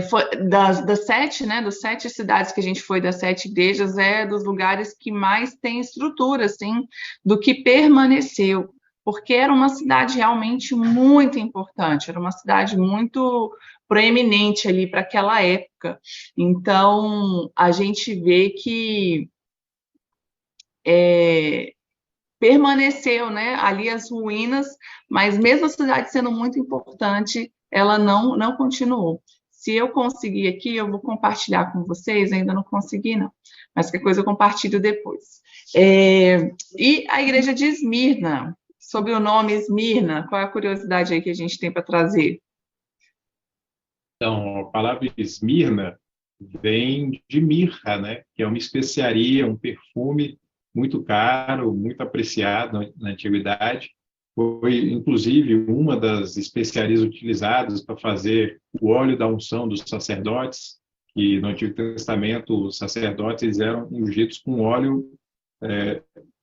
foi das 7, né, das 7 cidades que a gente foi, das 7 igrejas, é dos lugares que mais tem estrutura, assim, do que permaneceu, porque era uma cidade realmente muito importante, era uma cidade muito proeminente ali para aquela época. Então, a gente vê que permaneceu, né, ali as ruínas, mas mesmo a cidade sendo muito importante, ela não continuou. Se eu conseguir aqui, eu vou compartilhar com vocês, ainda não consegui, não, mas qualquer coisa eu compartilho depois. E a igreja de Esmirna, sobre o nome Esmirna, qual é a curiosidade aí que a gente tem para trazer? Então, a palavra Esmirna vem de mirra, né? Que é uma especiaria, um perfume muito caro, muito apreciado na antiguidade. foi, inclusive, uma das especiarias utilizadas para fazer o óleo da unção dos sacerdotes, que no Antigo Testamento os sacerdotes eles eram ungidos com óleo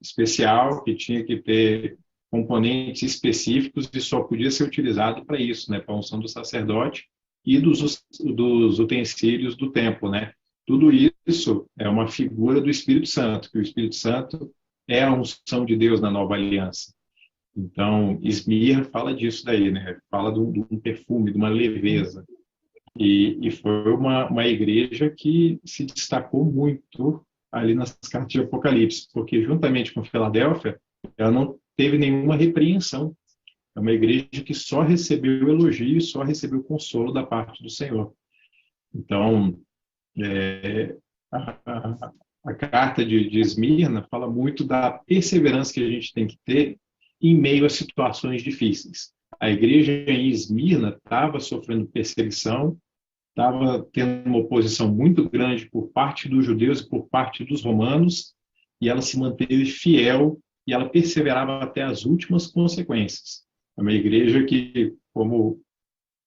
especial, que tinha que ter componentes específicos e só podia ser utilizado para isso, né, para a unção do sacerdote e dos utensílios do templo, né? Tudo isso é uma figura do Espírito Santo, que o Espírito Santo é a unção de Deus na nova aliança. Então, Esmirna fala disso daí, né? Fala de um perfume, de uma leveza. E foi uma igreja que se destacou muito ali nas cartas de Apocalipse, porque juntamente com Filadélfia, ela não teve nenhuma repreensão. É uma igreja que só recebeu elogio, só recebeu consolo da parte do Senhor. Então, a carta de Esmirna fala muito da perseverança que a gente tem que ter em meio a situações difíceis. A igreja em Esmirna estava sofrendo perseguição, estava tendo uma oposição muito grande por parte dos judeus e por parte dos romanos, e ela se manteve fiel e ela perseverava até as últimas consequências. É uma igreja que, como o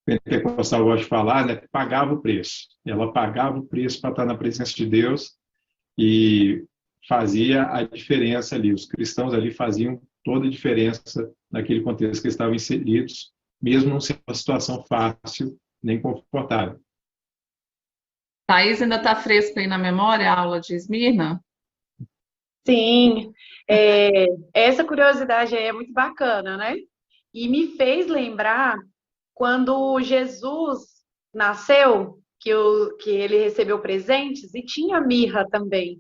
pentecostal gosta de falar, né, pagava o preço. Ela pagava o preço para estar na presença de Deus e fazia a diferença ali. Os cristãos ali faziam toda a diferença naquele contexto que estavam inseridos, mesmo não sendo uma situação fácil nem confortável. Thaís, ainda está fresco aí na memória a aula de Esmirna? Sim, essa curiosidade aí é muito bacana, né? E me fez lembrar quando Jesus nasceu, que ele recebeu presentes e tinha mirra também,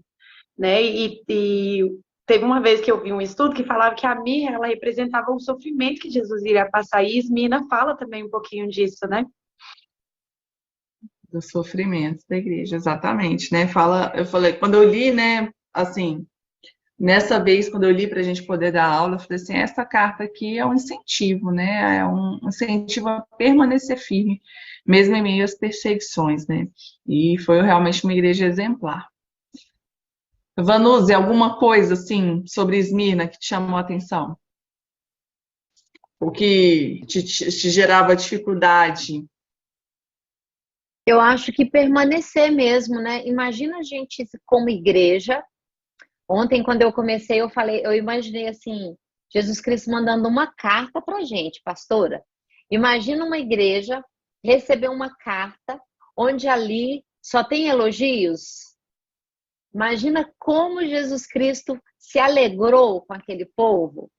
né? E teve uma vez que eu vi um estudo que falava que a mirra ela representava o sofrimento que Jesus iria passar. E Esmirna fala também um pouquinho disso, né? Do sofrimento da igreja, exatamente, né? Eu falei, quando eu li, né, assim, nessa vez, quando eu li para a gente poder dar aula, eu falei assim, essa carta aqui é um incentivo, né? É um incentivo a permanecer firme, mesmo em meio às perseguições, né? E foi realmente uma igreja exemplar. Vanuzi, alguma coisa, assim, sobre Esmirna que te chamou a atenção? O que te gerava dificuldade? Eu acho que permanecer mesmo, né? Imagina a gente como igreja. Ontem, quando eu comecei, eu imaginei assim, Jesus Cristo mandando uma carta pra gente, pastora. Imagina uma igreja receber uma carta onde ali só tem elogios. Imagina como Jesus Cristo se alegrou com aquele povo,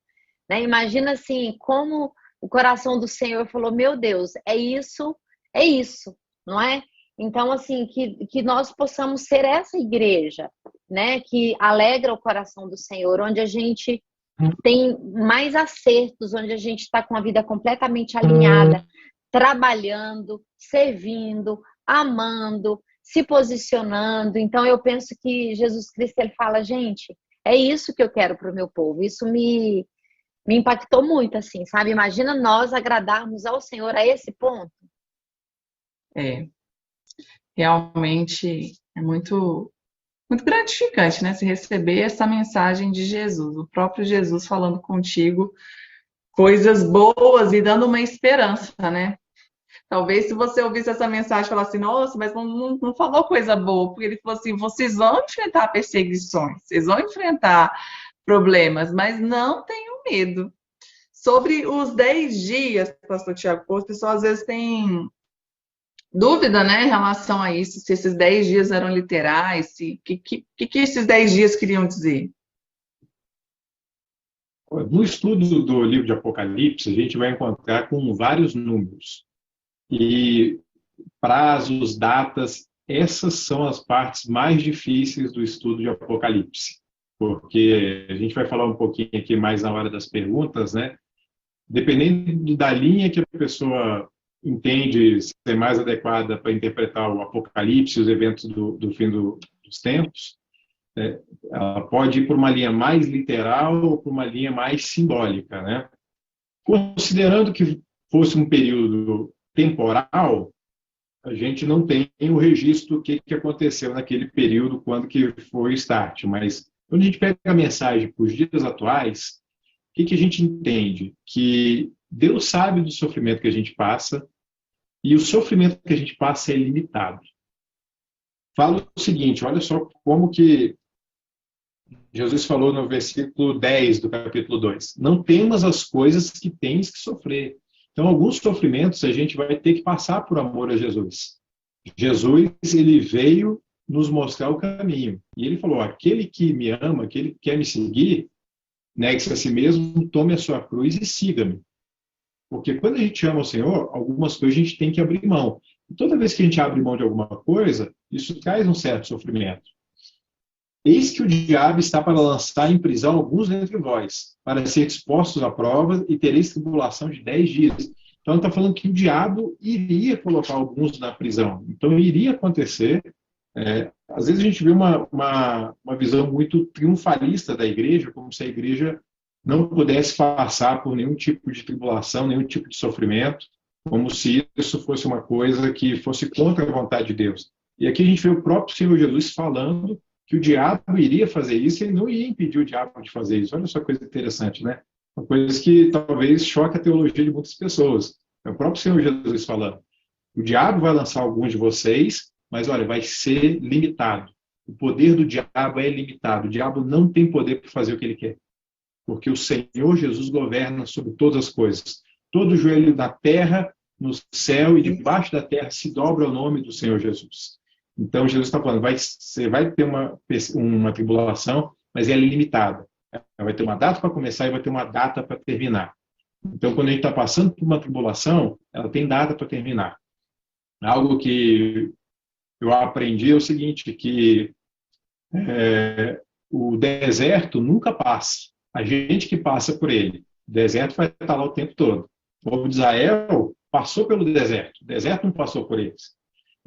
né? Imagina assim, como o coração do Senhor falou, meu Deus, é isso, não é? Então, assim, que nós possamos ser essa igreja, né? Que alegra o coração do Senhor, onde a gente tem mais acertos, onde a gente está com a vida completamente alinhada, trabalhando, servindo, amando, se posicionando. Então, eu penso que Jesus Cristo, ele fala, gente, é isso que eu quero para o meu povo. Isso me impactou muito, assim, sabe? Imagina nós agradarmos ao Senhor a esse ponto. Realmente é muito, muito gratificante, né? Se receber essa mensagem de Jesus, o próprio Jesus falando contigo coisas boas e dando uma esperança, né? Talvez se você ouvisse essa mensagem e falasse, nossa, mas não falou coisa boa, porque ele falou assim, vocês vão enfrentar perseguições, vocês vão enfrentar problemas, mas não tenham medo. Sobre os 10 dias, pastor Tiago, o pessoal às vezes tem dúvida, né, em relação a isso, se esses 10 dias eram literais, que esses 10 dias queriam dizer? No estudo do livro de Apocalipse, a gente vai encontrar com vários números. E prazos, datas, essas são as partes mais difíceis do estudo de Apocalipse. Porque a gente vai falar um pouquinho aqui mais na hora das perguntas, né? Dependendo da linha que a pessoa entende ser mais adequada para interpretar o Apocalipse, os eventos do fim dos tempos, ela pode ir por uma linha mais literal ou por uma linha mais simbólica, né? Considerando que fosse um período temporal, a gente não tem o registro do que aconteceu naquele período, quando que foi o start, mas quando a gente pega a mensagem para os dias atuais, que a gente entende? Que Deus sabe do sofrimento que a gente passa e o sofrimento que a gente passa é limitado. Fala o seguinte, olha só como que Jesus falou no versículo 10 do capítulo 2. Não temas as coisas que tens que sofrer. Então, alguns sofrimentos a gente vai ter que passar por amor a Jesus. Jesus, ele veio nos mostrar o caminho. E ele falou, aquele que me ama, aquele que quer me seguir, negue-se a si mesmo, tome a sua cruz e siga-me. Porque quando a gente ama o Senhor, algumas coisas a gente tem que abrir mão. E toda vez que a gente abre mão de alguma coisa, isso traz um certo sofrimento. Eis que o diabo está para lançar em prisão alguns dentre vós, para ser expostos à prova e tereis tribulação de 10 dias. Então, ele está falando que o diabo iria colocar alguns na prisão. Então, iria acontecer. Às vezes a gente vê uma visão muito triunfalista da igreja, como se a igreja não pudesse passar por nenhum tipo de tribulação, nenhum tipo de sofrimento, como se isso fosse uma coisa que fosse contra a vontade de Deus. E aqui a gente vê o próprio Senhor Jesus falando que o diabo iria fazer isso e ele não ia impedir o diabo de fazer isso. Olha só que coisa interessante, né? Uma coisa que talvez choque a teologia de muitas pessoas. É o próprio Senhor Jesus falando. O diabo vai lançar alguns de vocês, mas olha, vai ser limitado. O poder do diabo é limitado. O diabo não tem poder para fazer o que ele quer. Porque o Senhor Jesus governa sobre todas as coisas. Todo joelho na terra, no céu e debaixo da terra se dobra o nome do Senhor Jesus. Então, Jesus está falando, você vai ter uma tribulação, mas ela é limitada. Ela vai ter uma data para começar e vai ter uma data para terminar. Então, quando a gente está passando por uma tribulação, ela tem data para terminar. Algo que eu aprendi é o seguinte, que o deserto nunca passa. A gente que passa por ele. O deserto vai estar lá o tempo todo. O povo de Israel passou pelo deserto. O deserto não passou por eles.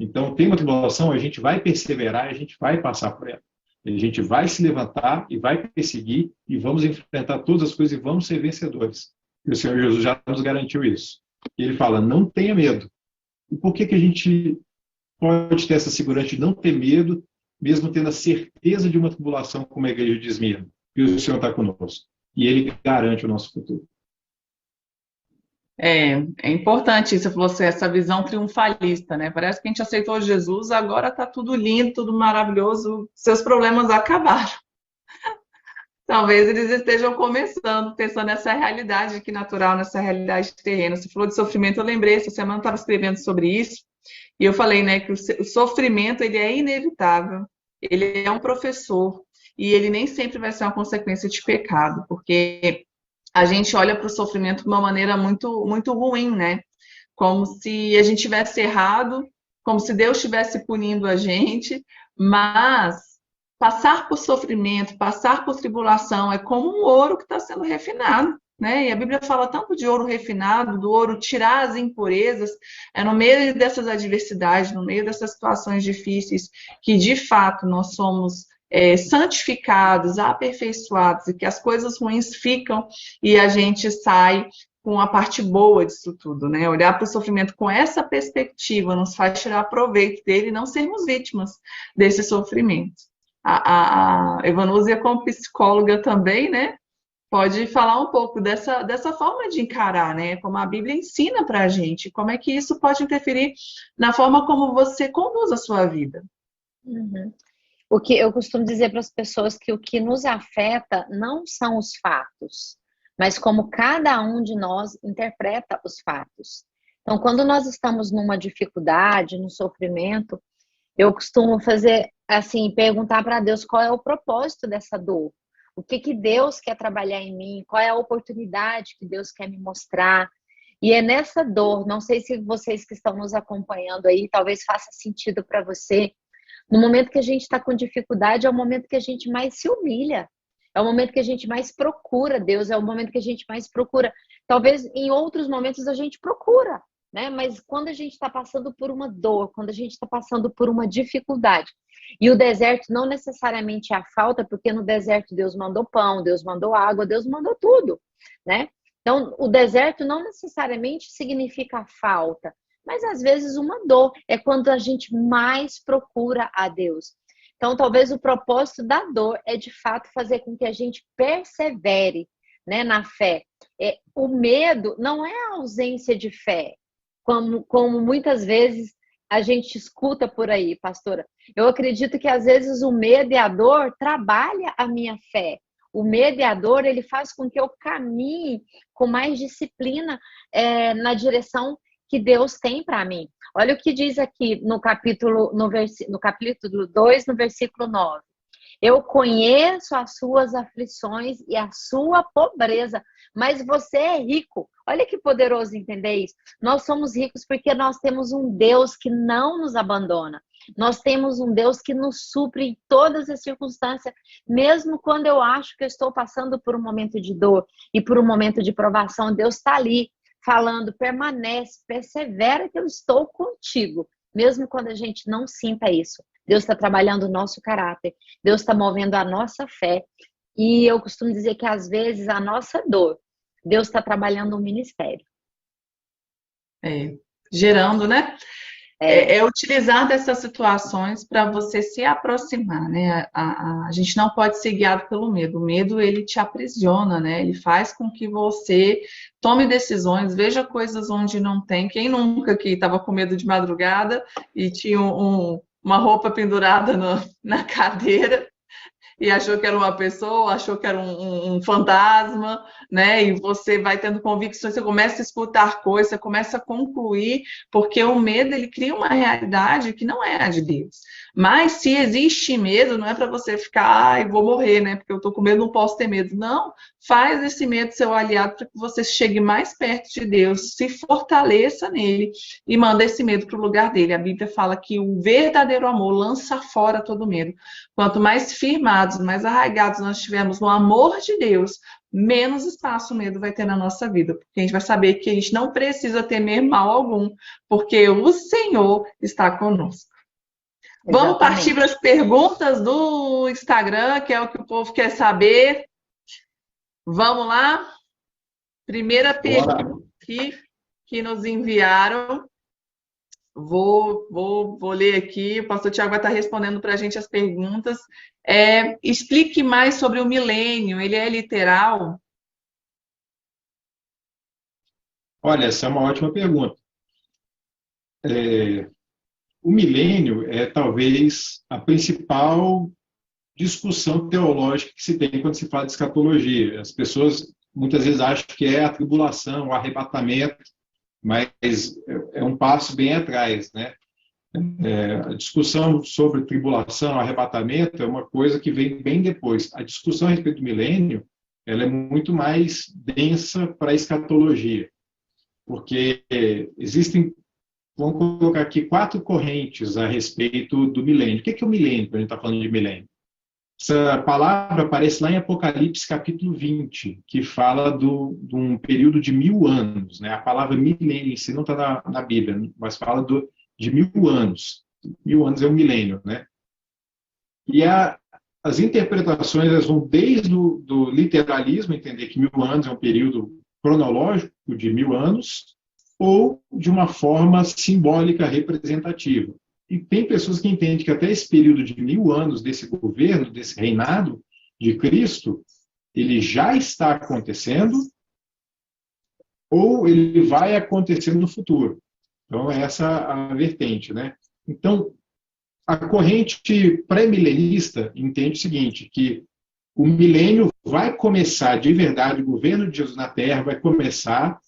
Então, tem uma tribulação, a gente vai perseverar, a gente vai passar por ela. A gente vai se levantar e vai perseguir e vamos enfrentar todas as coisas e vamos ser vencedores. E o Senhor Jesus já nos garantiu isso. E ele fala, não tenha medo. E por que a gente pode ter essa segurança de não ter medo, mesmo tendo a certeza de uma tribulação como a igreja de Esmirna? E o Senhor está conosco. E ele garante o nosso futuro. É importante isso, você, essa visão triunfalista, né? Parece que a gente aceitou Jesus, agora está tudo lindo, tudo maravilhoso, seus problemas acabaram. Talvez eles estejam começando, pensando nessa realidade aqui natural, nessa realidade terrena. Você falou de sofrimento, eu lembrei, essa semana eu estava escrevendo sobre isso, e eu falei, né, que o sofrimento, ele é inevitável, ele é um professor, e ele nem sempre vai ser uma consequência de pecado, porque a gente olha para o sofrimento de uma maneira muito, muito ruim, né? Como se a gente tivesse errado, como se Deus estivesse punindo a gente, mas passar por sofrimento, passar por tribulação é como um ouro que está sendo refinado, né? E a Bíblia fala tanto de ouro refinado, do ouro tirar as impurezas, é no meio dessas adversidades, no meio dessas situações difíceis, que de fato nós somos santificados, aperfeiçoados, e que as coisas ruins ficam e a gente sai com a parte boa disso tudo, né? Olhar para o sofrimento com essa perspectiva nos faz tirar proveito dele e não sermos vítimas desse sofrimento. A Evanúzia, como psicóloga também, né? Pode falar um pouco dessa forma de encarar, né? Como a Bíblia ensina para a gente, como é que isso pode interferir na forma como você conduz a sua vida. Uhum. O que eu costumo dizer para as pessoas que o que nos afeta não são os fatos, mas como cada um de nós interpreta os fatos. Então, quando nós estamos numa dificuldade, num sofrimento, eu costumo fazer assim, perguntar para Deus qual é o propósito dessa dor. O que Deus quer trabalhar em mim? Qual é a oportunidade que Deus quer me mostrar? E é nessa dor, não sei se vocês que estão nos acompanhando aí, talvez faça sentido para você. No momento que a gente está com dificuldade, é o momento que a gente mais se humilha. É o momento que a gente mais procura Deus, é o momento que a gente mais procura. Talvez em outros momentos a gente procura, né? Mas quando a gente está passando por uma dor, quando a gente está passando por uma dificuldade, e o deserto não necessariamente é a falta, porque no deserto Deus mandou pão, Deus mandou água, Deus mandou tudo, né? Então, o deserto não necessariamente significa falta, mas às vezes uma dor é quando a gente mais procura a Deus. Então, talvez o propósito da dor é de fato fazer com que a gente persevere, né, na fé. O medo não é a ausência de fé, como muitas vezes a gente escuta por aí, pastora. Eu acredito que às vezes o medo e a dor trabalha a minha fé. O medo e a dor, ele faz com que eu caminhe com mais disciplina na direção que Deus tem para mim. Olha o que diz aqui no capítulo 2, no versículo 9. Eu conheço as suas aflições e a sua pobreza, mas você é rico. Olha que poderoso entender isso. Nós somos ricos porque nós temos um Deus que não nos abandona. Nós temos um Deus que nos supre em todas as circunstâncias, mesmo quando eu acho que eu estou passando por um momento de dor e por um momento de provação. Deus está ali falando, permanece, persevera que eu estou contigo, mesmo quando a gente não sinta isso. Deus está trabalhando o nosso caráter, Deus está movendo a nossa fé. E eu costumo dizer que às vezes a nossa dor, Deus está trabalhando um ministério. Gerando, né? É utilizar dessas situações para você se aproximar, né? A gente não pode ser guiado pelo medo. O medo, ele te aprisiona, né? Ele faz com que você tome decisões, veja coisas onde não tem. Quem nunca que estava com medo de madrugada e tinha uma roupa pendurada na cadeira e achou que era uma pessoa, achou que era um fantasma, né? E você vai tendo convicções, você começa a escutar coisas, você começa a concluir, porque o medo, ele cria uma realidade que não é a de Deus. Mas se existe medo, não é para você ficar, ai, vou morrer, né? Porque eu tô com medo, não posso ter medo. Não, faz esse medo seu aliado para que você chegue mais perto de Deus, se fortaleça nele e manda esse medo para o lugar dele. A Bíblia fala que o verdadeiro amor lança fora todo medo. Quanto mais firmados, mais arraigados nós estivermos no amor de Deus, menos espaço o medo vai ter na nossa vida, porque a gente vai saber que a gente não precisa temer mal algum, porque o Senhor está conosco. Vamos partir para as perguntas do Instagram, que é o que o povo quer saber. Vamos lá? Primeira pergunta aqui que nos enviaram. Vou ler aqui, o pastor Tiago vai estar respondendo para a gente as perguntas. Explique mais sobre o milênio, ele é literal? Olha, essa é uma ótima pergunta. O milênio é talvez a principal discussão teológica que se tem quando se fala de escatologia. As pessoas muitas vezes acham que é a tribulação, o arrebatamento, mas é um passo bem atrás, né? A discussão sobre tribulação, arrebatamento é uma coisa que vem bem depois. A discussão a respeito do milênio, ela é muito mais densa para a escatologia, porque existem, vamos colocar aqui, 4 correntes a respeito do milênio. O que é o milênio, quando a gente está falando de milênio? Essa palavra aparece lá em Apocalipse capítulo 20, que fala de um período de 1000 anos. Né? A palavra milênio em si não está na Bíblia, mas fala de 1000 anos. 1000 anos é um milênio. Né? E as interpretações elas vão desde do literalismo, entender que 1000 anos é um período cronológico de 1000 anos, ou de uma forma simbólica representativa. E tem pessoas que entendem que até esse período de 1000 anos desse governo, desse reinado de Cristo, ele já está acontecendo ou ele vai acontecer no futuro. Então, essa é a vertente, né? Então, a corrente pré-milenista entende o seguinte, que o milênio vai começar de verdade, o governo de Jesus na Terra vai começar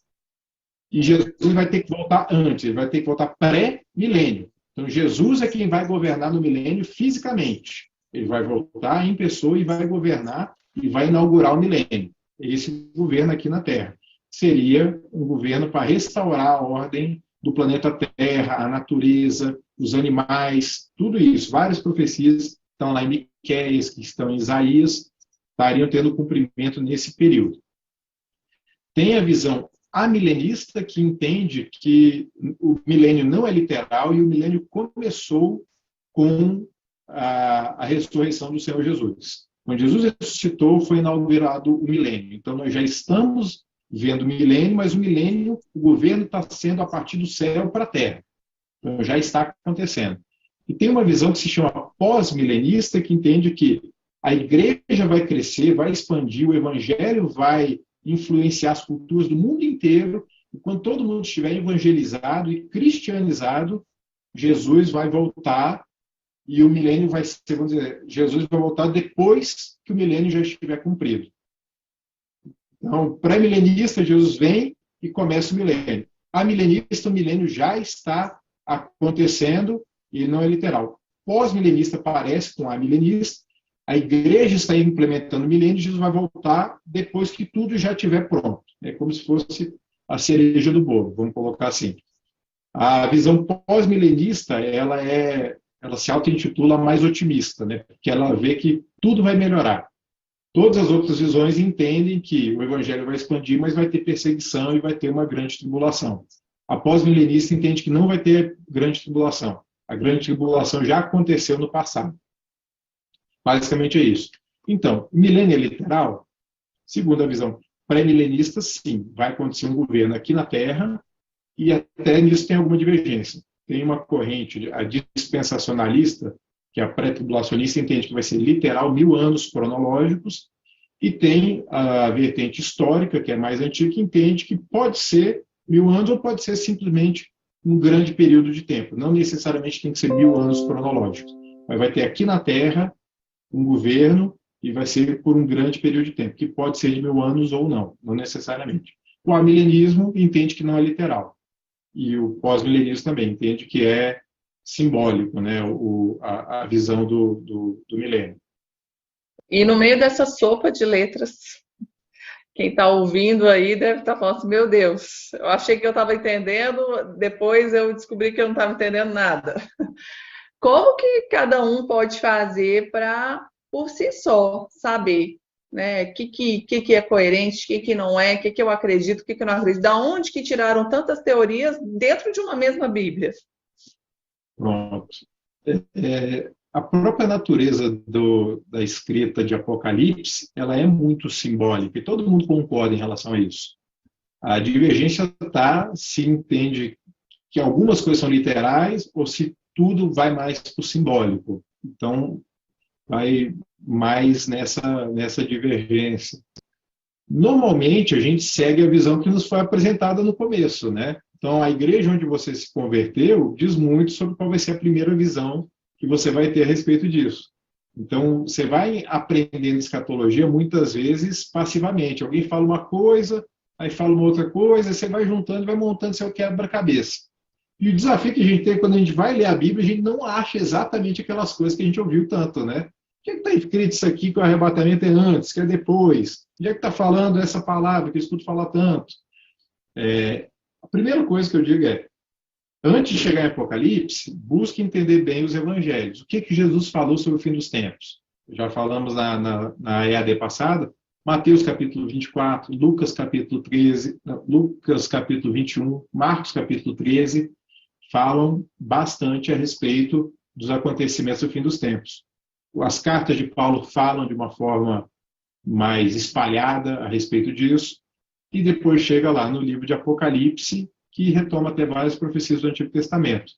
e Jesus vai ter que voltar antes, ele vai ter que voltar pré-milênio. Então, Jesus é quem vai governar no milênio fisicamente. Ele vai voltar em pessoa e vai governar e vai inaugurar o milênio. Esse governo aqui na Terra. Seria um governo para restaurar a ordem do planeta Terra, a natureza, os animais, tudo isso. Várias profecias estão lá em Miqueias, que estão em Isaías, estariam tendo cumprimento nesse período. Tem a visão amilenista, que entende que o milênio não é literal e o milênio começou com a ressurreição do Senhor Jesus. Quando Jesus ressuscitou, foi inaugurado o milênio. Então, nós já estamos vendo o milênio, mas o milênio, o governo está sendo a partir do céu para a terra. Então, já está acontecendo. E tem uma visão que se chama pós-milenista, que entende que a igreja vai crescer, vai expandir, o evangelho vai influenciar as culturas do mundo inteiro, e quando todo mundo estiver evangelizado e cristianizado, Jesus vai voltar e o milênio vai ser, vamos dizer, Jesus vai voltar depois que o milênio já estiver cumprido. Então, pré-milenista, Jesus vem e começa o milênio. A milenista, o milênio já está acontecendo e não é literal. Pós-milenista parece com a milenista, a igreja está implementando o milênio e Jesus vai voltar depois que tudo já estiver pronto. É como se fosse a cereja do bolo, vamos colocar assim. A visão pós-milenista, ela se auto-intitula mais otimista, né? Porque ela vê que tudo vai melhorar. Todas as outras visões entendem que o evangelho vai expandir, mas vai ter perseguição e vai ter uma grande tribulação. A pós-milenista entende que não vai ter grande tribulação. A grande tribulação já aconteceu no passado. Basicamente é isso. Então, milênio é literal? Segundo a visão pré-milenista, sim. Vai acontecer um governo aqui na Terra e até nisso tem alguma divergência. Tem uma corrente, a dispensacionalista, que é a pré-tribulacionista, entende que vai ser literal 1000 anos cronológicos, e tem a vertente histórica, que é mais antiga, que entende que pode ser 1000 anos ou pode ser simplesmente um grande período de tempo. Não necessariamente tem que ser 1000 anos cronológicos. Mas vai ter aqui na Terra um governo e vai ser por um grande período de tempo, que pode ser de 1000 anos ou não, não necessariamente. O amilenismo entende que não é literal. E o pós-milenismo também entende que é simbólico, né, a visão do milênio. E no meio dessa sopa de letras, quem está ouvindo aí deve estar falando assim, meu Deus, eu achei que eu estava entendendo, depois eu descobri que eu não estava entendendo nada. Como que cada um pode fazer para, por si só, saber, né, o que é coerente, o que não é, o que eu acredito, o que eu não acredito, da onde que tiraram tantas teorias dentro de uma mesma Bíblia? Pronto. A própria natureza da escrita de Apocalipse, ela é muito simbólica, e todo mundo concorda em relação a isso. A divergência está se entende que algumas coisas são literais ou se tudo vai mais para o simbólico. Então, vai mais nessa divergência. Normalmente, a gente segue a visão que nos foi apresentada no começo, né? Então, a igreja onde você se converteu diz muito sobre qual vai ser a primeira visão que você vai ter a respeito disso. Então, você vai aprendendo escatologia muitas vezes passivamente. Alguém fala uma coisa, aí fala uma outra coisa, você vai juntando, vai montando seu quebra-cabeça. E o desafio que a gente tem quando a gente vai ler a Bíblia, a gente não acha exatamente aquelas coisas que a gente ouviu tanto, né? O que é que está escrito isso aqui que o arrebatamento é antes, que é depois? Onde é que está falando essa palavra que eu escuto falar tanto? A primeira coisa que eu digo é, antes de chegar em Apocalipse, busque entender bem os evangelhos. O que Jesus falou sobre o fim dos tempos? Já falamos na EAD passada, Mateus capítulo 24, Lucas capítulo 13, Lucas capítulo 21, Marcos capítulo 13, falam bastante a respeito dos acontecimentos do fim dos tempos. As cartas de Paulo falam de uma forma mais espalhada a respeito disso, e depois chega lá no livro de Apocalipse, que retoma até várias profecias do Antigo Testamento.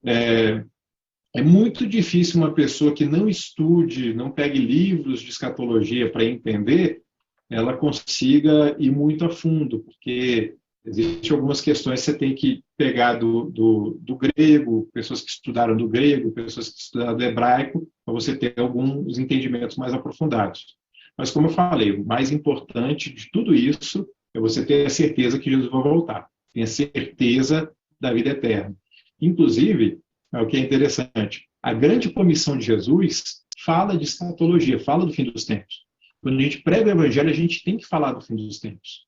É muito difícil uma pessoa que não estude, não pegue livros de escatologia para entender, ela consiga ir muito a fundo, porque existem algumas questões que você tem que pegar do grego, pessoas que estudaram do grego, pessoas que estudaram do hebraico, para você ter alguns entendimentos mais aprofundados. Mas, como eu falei, o mais importante de tudo isso é você ter a certeza que Jesus vai voltar. Tem a certeza da vida eterna. Inclusive, o que é interessante, a grande comissão de Jesus fala de escatologia, fala do fim dos tempos. Quando a gente prega o evangelho, a gente tem que falar do fim dos tempos.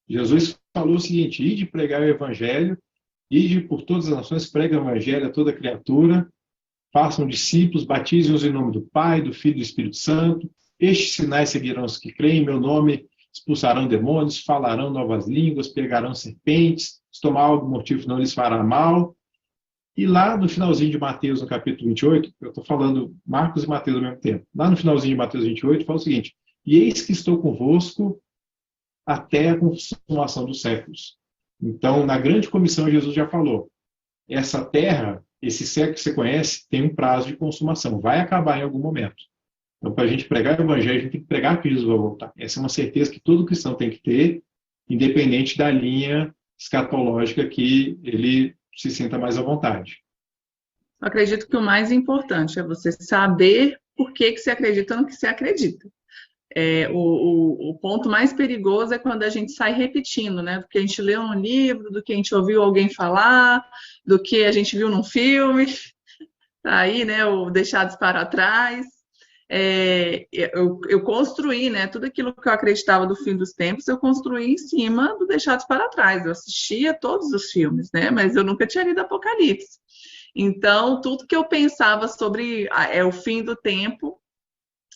Jesus falou o seguinte, ide pregar o evangelho, ide por todas as nações, pregue o evangelho a toda criatura, façam discípulos, batizem-os em nome do Pai, do Filho e do Espírito Santo, estes sinais seguirão os que creem, em meu nome expulsarão demônios, falarão novas línguas, pegarão serpentes, se tomar algum motivo não lhes fará mal. E lá no finalzinho de Mateus, no capítulo 28, eu estou falando Marcos e Mateus ao mesmo tempo, lá no finalzinho de Mateus 28, fala o seguinte, e eis que estou convosco até a consumação dos séculos. Então, na grande comissão, Jesus já falou, essa terra, esse século que você conhece, tem um prazo de consumação, vai acabar em algum momento. Então, para a gente pregar o evangelho, a gente tem que pregar que Jesus vai voltar. Essa é uma certeza que todo cristão tem que ter, independente da linha escatológica que ele se sinta mais à vontade. Eu acredito que o mais importante é você saber por que você acredita no que você acredita. O ponto mais perigoso é quando a gente sai repetindo, né? Do que a gente leu num livro, do que a gente ouviu alguém falar, do que a gente viu num filme, tá aí, né? O Deixados para Trás. Eu construí, né? Tudo aquilo que eu acreditava do fim dos tempos, eu construí em cima do Deixados para Trás. Eu assistia todos os filmes, né? Mas eu nunca tinha lido Apocalipse. Então, tudo que eu pensava sobre o fim do tempo,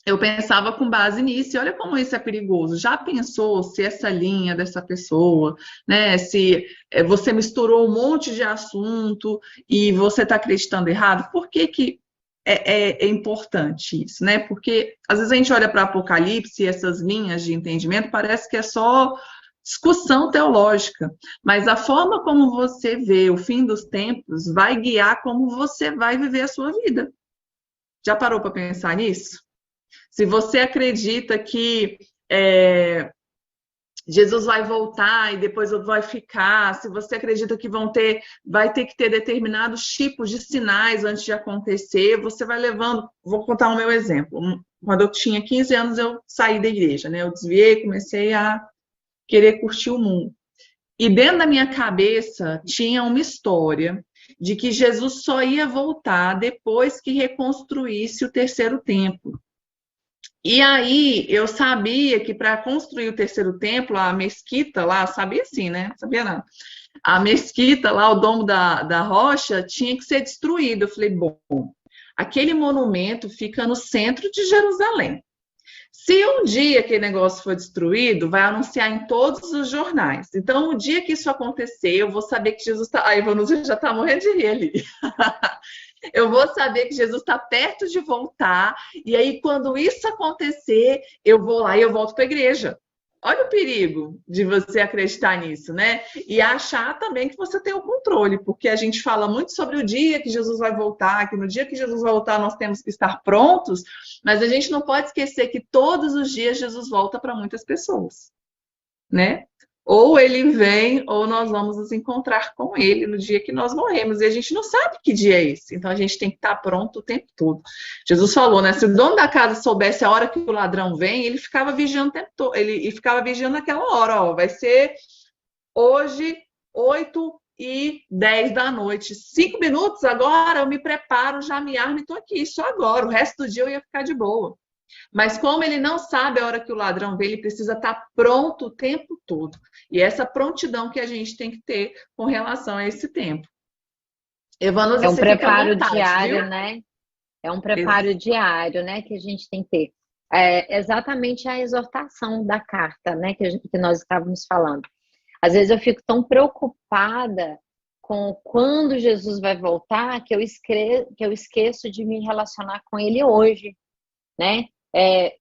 eu pensava com base nisso. E olha como isso é perigoso. Já pensou se essa linha dessa pessoa, né? Se você misturou um monte de assunto e você está acreditando errado? Por que é importante isso, né? Porque às vezes a gente olha para Apocalipse e essas linhas de entendimento, parece que é só discussão teológica, mas a forma como você vê o fim dos tempos vai guiar como você vai viver a sua vida. Já parou para pensar nisso? Se você acredita que Jesus vai voltar e depois vai ficar, se você acredita que vai ter que ter determinados tipos de sinais antes de acontecer, você vai levando. Vou contar o meu exemplo. Quando eu tinha 15 anos, eu saí da igreja, né? Eu desviei, comecei a querer curtir o mundo. E dentro da minha cabeça tinha uma história de que Jesus só ia voltar depois que reconstruísse o terceiro templo. E aí eu sabia que para construir o terceiro templo, a mesquita lá, sabia sim, né? Sabia não. A mesquita lá, o domo da rocha, tinha que ser destruído. Eu falei, bom, aquele monumento fica no centro de Jerusalém. Se um dia aquele negócio for destruído, vai anunciar em todos os jornais. Então, o dia que isso acontecer, eu vou saber que Jesus está... A Ivanusa já está morrendo de rir ali. Eu vou saber que Jesus está perto de voltar. E aí, quando isso acontecer, eu vou lá e eu volto para a igreja. Olha o perigo de você acreditar nisso, né? E achar também que você tem o controle, porque a gente fala muito sobre o dia que Jesus vai voltar, que no dia que Jesus vai voltar nós temos que estar prontos, mas a gente não pode esquecer que todos os dias Jesus volta para muitas pessoas, né? Ou ele vem, ou nós vamos nos encontrar com ele no dia que nós morremos. E a gente não sabe que dia é esse. Então a gente tem que estar pronto o tempo todo. Jesus falou, né? Se o dono da casa soubesse a hora que o ladrão vem, ele ficava vigiando o tempo todo. Ele ficava vigiando naquela hora, ó. Vai ser hoje, 8h10 da noite. 5 minutos agora, eu me preparo, já me armo e estou aqui. Só agora. O resto do dia eu ia ficar de boa. Mas como ele não sabe a hora que o ladrão vem, ele precisa estar pronto o tempo todo. E essa prontidão que a gente tem que ter com relação a esse tempo. Evanusa, É um você fica à preparo vontade, diário, viu? né? É um preparo diário, né, que a gente tem que ter. É exatamente a exortação da carta, né, que nós estávamos falando. Às vezes eu fico tão preocupada com quando Jesus vai voltar que eu esqueço de me relacionar com ele hoje, né?